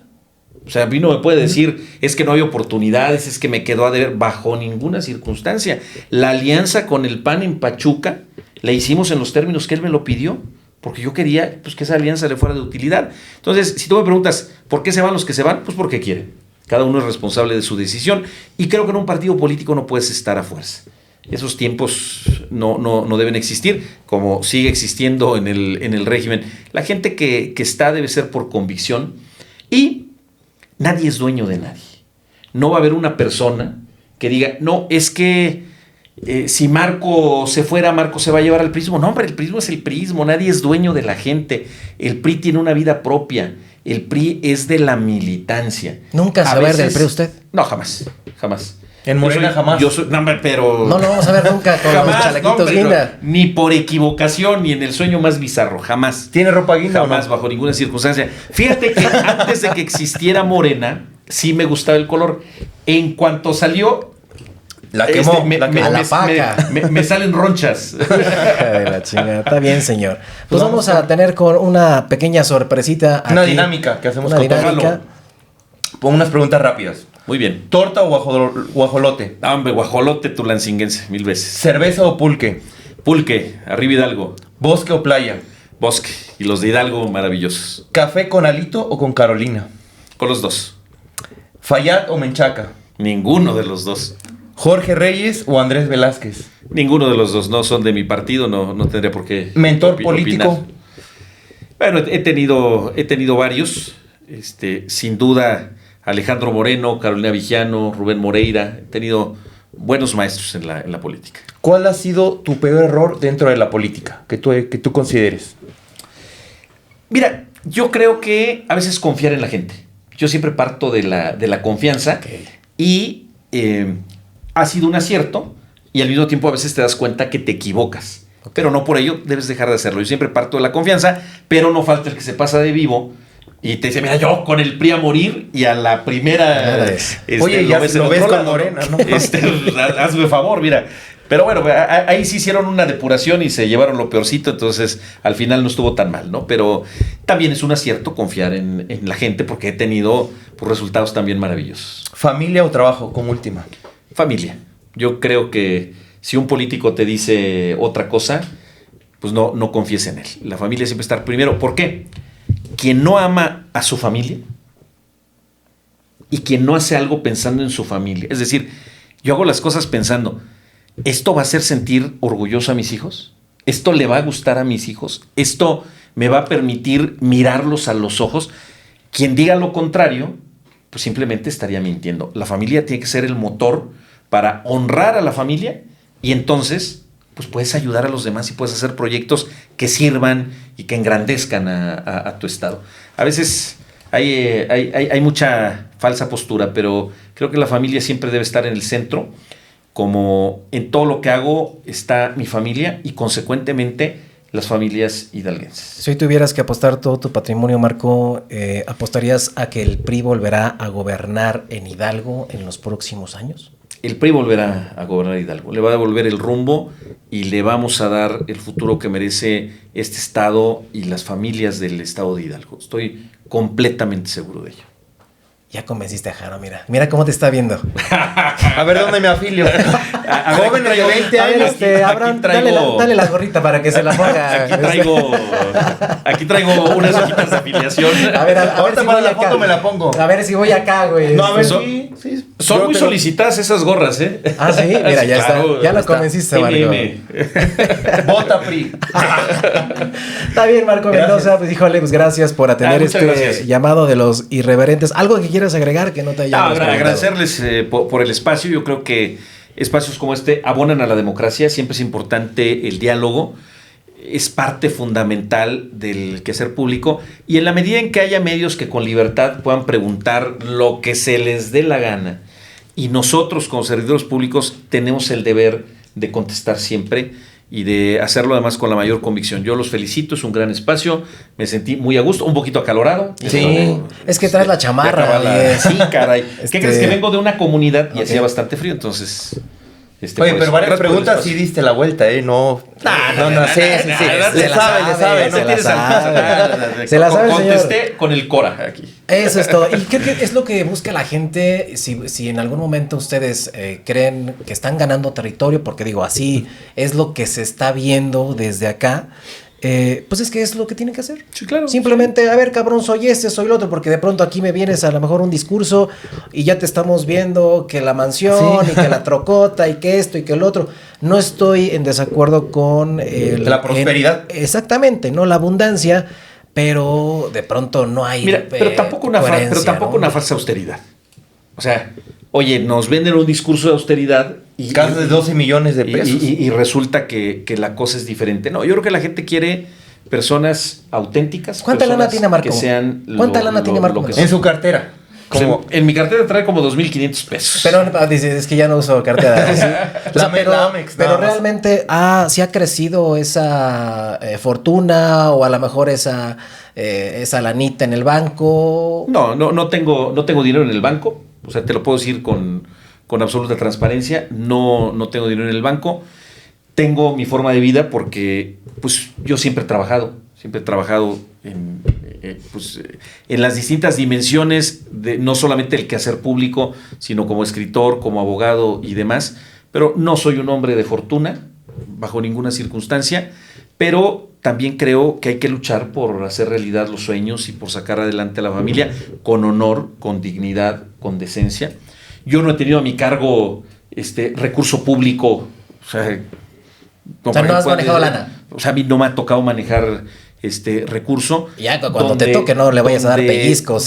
O sea, a mí no me puede decir, es que no hay oportunidades, es que me quedó a deber, bajo ninguna circunstancia. La alianza con el PAN en Pachuca la hicimos en los términos que él me lo pidió, porque yo quería pues, que esa alianza le fuera de utilidad. Entonces, si tú me preguntas, ¿por qué se van los que se van? Pues porque quieren. Cada uno es responsable de su decisión, y creo que en un partido político no puedes estar a fuerza. Esos tiempos no deben existir, como sigue existiendo en el régimen. La gente que está debe ser por convicción, y nadie es dueño de nadie. No va a haber una persona que diga, no, es que si Marco se fuera, Marco se va a llevar al prismo. No, hombre, el prismo es el prismo, nadie es dueño de la gente. El PRI tiene una vida propia, el PRI es de la militancia. ¿Nunca se va a ver del PRI usted? No, jamás. En Morena jamás. No, hombre, pero... No lo vamos a ver nunca con jamás, los chalequitos guinda. Ni por equivocación, ni en el sueño más bizarro, jamás. ¿Tiene ropa guinda Jamás, o no? bajo ninguna circunstancia. Fíjate que antes de que existiera Morena, sí me gustaba el color. En cuanto salió... La quemó. Me salen ronchas. De la chingada. Está bien, señor. Pues vamos a tener con una pequeña sorpresita aquí. Una dinámica que hacemos Una con dinámica. Pongo unas preguntas rápidas. Muy bien. ¿Torta o guajolote? Ah, hombre, guajolote tulancinguense, 1000 veces. ¿Cerveza o pulque? Pulque, arriba Hidalgo. ¿Bosque o playa? Bosque. Y los de Hidalgo, maravillosos. ¿Café con Alito o con Carolina? Con los dos. ¿Fayad o Menchaca? Ninguno de los dos. ¿Jorge Reyes o Andrés Velázquez? Ninguno de los dos. No son de mi partido, no tendría por qué. ¿Mentor político? Opinar. Bueno, he tenido varios. Sin duda, Alejandro Moreno, Carolina Vigiano, Rubén Moreira. He tenido buenos maestros en la política. ¿Cuál ha sido tu peor error dentro de la política que tú consideres? Mira, yo creo que a veces confiar en la gente. Yo siempre parto de la confianza. Okay. Y ha sido un acierto, y al mismo tiempo a veces te das cuenta que te equivocas. Okay. Pero no por ello debes dejar de hacerlo. Yo siempre parto de la confianza, pero no falta el que se pasa de vivo y te dice, mira, yo con el PRI a morir, y a la primera... Oye, ya lo ves con Morena, ¿no? Hazme favor, mira. Pero bueno, ahí sí hicieron una depuración y se llevaron lo peorcito, entonces al final no estuvo tan mal, ¿no? Pero también es un acierto confiar en la gente, porque he tenido pues, resultados también maravillosos. ¿Familia o trabajo, como última? Familia. Yo creo que si un político te dice otra cosa, pues no confíes en él. La familia siempre está primero. ¿Por qué? Quien no ama a su familia y quien no hace algo pensando en su familia. Es decir, yo hago las cosas pensando, ¿esto va a hacer sentir orgulloso a mis hijos? ¿Esto le va a gustar a mis hijos? ¿Esto me va a permitir mirarlos a los ojos? Quien diga lo contrario, pues simplemente estaría mintiendo. La familia tiene que ser el motor para honrar a la familia, y entonces pues puedes ayudar a los demás y puedes hacer proyectos que sirvan y que engrandezcan a tu estado. A veces hay mucha falsa postura, pero creo que la familia siempre debe estar en el centro. Como en todo lo que hago está mi familia y consecuentemente las familias hidalguenses. Si hoy tuvieras que apostar todo tu patrimonio, Marco, ¿apostarías a que el PRI volverá a gobernar en Hidalgo en los próximos años? El PRI volverá a gobernar Hidalgo, le va a devolver el rumbo y le vamos a dar el futuro que merece este estado y las familias del estado de Hidalgo. Estoy completamente seguro de ello. Ya convenciste a Jaro, mira cómo te está viendo. A ver, ¿dónde me afilio? Jóvenes de 20 años. Abraham, dale la gorrita para que se la ponga. Aquí traigo unas hojitas de afiliación. A ver ahorita si para la acá. foto me la pongo. A ver si voy acá, güey. No, a ver, sí. Son muy solicitadas esas gorras, ¿eh? Ah, sí, mira, ya claro, está. Ya lo convenciste, Marco. Vota PRI. Está bien, Marco Mendoza. Pues híjole, pues gracias por atender gracias. Llamado de los irreverentes. ¿Algo que quieras agregar que no te haya agradecerles por el espacio. Yo creo que espacios como este abonan a la democracia. Siempre es importante el diálogo. Es parte fundamental del quehacer público, y en la medida en que haya medios que con libertad puedan preguntar lo que se les dé la gana, y nosotros como servidores públicos tenemos el deber de contestar siempre y de hacerlo además con la mayor convicción. Yo los felicito, es un gran espacio, me sentí muy a gusto, un poquito acalorado. Sí, es que traes la chamarra. Sí, caray. ¿Qué crees? Que vengo de una comunidad y hacía bastante frío, entonces... Oye, pero varias preguntas sí diste la vuelta, ¿eh? No, sí. Le sabe. Se la sabe, contesté con el Cora aquí. Eso es todo. Y creo que es lo que busca la gente. Si en algún momento ustedes creen que están ganando territorio, porque digo, así es lo que se está viendo desde acá. Pues es que es lo que tienen que hacer. Sí, claro. Simplemente, a ver, cabrón, soy este, soy el otro, porque de pronto aquí me vienes a lo mejor un discurso y ya te estamos viendo que la mansión y que la trocota y que esto y que el otro. No estoy en desacuerdo con la prosperidad. Exactamente, no la abundancia, pero de pronto no hay. Mira, pero tampoco una falsa austeridad. O sea, oye, nos venden un discurso de austeridad y casi de 12 millones de pesos. Y resulta que la cosa es diferente. No, yo creo que la gente quiere personas auténticas. ¿Cuánta lana tiene Marco? ¿Cuánta lana tiene Marco? En su cartera. En mi cartera trae como 2,500 pesos. Pero dices, es que ya no uso cartera. Pero realmente sí ha crecido esa fortuna o a lo mejor esa lanita en el banco. No tengo dinero en el banco. O sea, te lo puedo decir con absoluta transparencia. No tengo dinero en el banco. Tengo mi forma de vida porque pues yo siempre he trabajado en las distintas dimensiones de no solamente el quehacer público, sino como escritor, como abogado y demás. Pero no soy un hombre de fortuna bajo ninguna circunstancia, pero también creo que hay que luchar por hacer realidad los sueños y por sacar adelante a la familia con honor, con dignidad, con decencia. Yo no he tenido a mi cargo recurso público, o sea, no has manejado lana. O sea, a mí no me ha tocado manejar recurso. Ya cuando te toque no le vayas a dar pellizcos.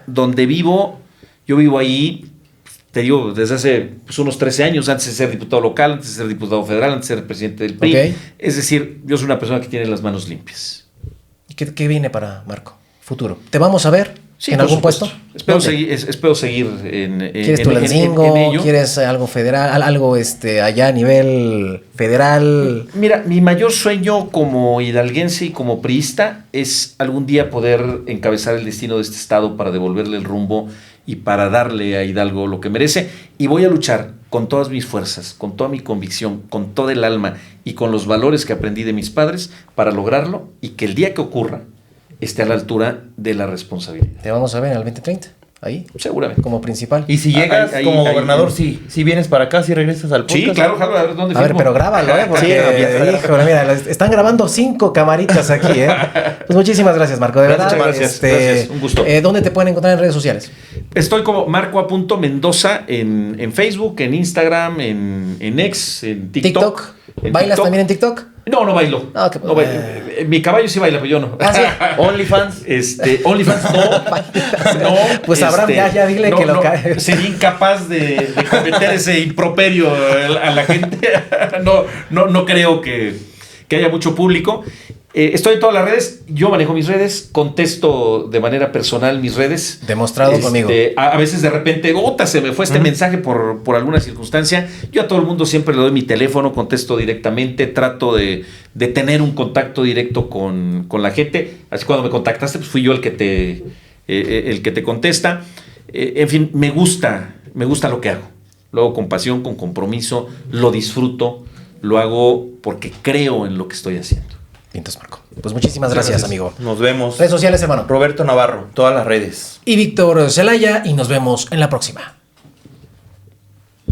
Donde vivo, yo vivo ahí, te digo, desde hace unos 13 años, antes de ser diputado local, antes de ser diputado federal, antes de ser presidente del PRI. Okay. Es decir, yo soy una persona que tiene las manos limpias. ¿Y qué viene para Marco? Futuro. ¿Te vamos a ver? Sí, ¿en algún puesto? Espero seguir en ¿Quieres Tulancingo? ¿Quieres algo federal? ¿Algo allá a nivel federal? Mira, mi mayor sueño como hidalguense y como priista es algún día poder encabezar el destino de este estado para devolverle el rumbo y para darle a Hidalgo lo que merece. Y voy a luchar con todas mis fuerzas, con toda mi convicción, con todo el alma y con los valores que aprendí de mis padres para lograrlo y que el día que ocurra esté a la altura de la responsabilidad. Te vamos a ver en el 2030, ahí. Seguramente. Como principal. Y si llegas como gobernador, sí vienes para acá, si regresas al podcast. Sí, claro, a ver dónde firmo. A ver, pero grábalo, porque, híjole, mira, están grabando 5 camaritas aquí, Pues muchísimas gracias, Marco, de verdad. Gracias, un gusto. ¿Dónde te pueden encontrar en redes sociales? Estoy como Marco.Mendoza en Facebook, en Instagram, en X, en TikTok. ¿Bailas también en TikTok? No bailo. No bailo. Mi caballo sí baila, pero yo no. ¿Sí? OnlyFans. OnlyFans no. Pues Abraham, ya dile que lo cae. Sería incapaz de cometer ese improperio a la gente. No creo que haya mucho público. Estoy en todas las redes, yo manejo mis redes, contesto de manera personal mis redes. Demostrado conmigo. A veces de repente, se me fue este mensaje por alguna circunstancia. Yo a todo el mundo siempre le doy mi teléfono, contesto directamente, trato de tener un contacto directo con la gente. Así cuando me contactaste, pues fui yo el que te contesta. En fin, me gusta lo que hago. Lo hago con pasión, con compromiso, lo disfruto, lo hago porque creo en lo que estoy haciendo. Entonces, Marco, pues muchísimas gracias, amigo. Nos vemos. Redes sociales, hermano. Roberto Navarro, todas las redes. Y Víctor Zelaya, y nos vemos en la próxima.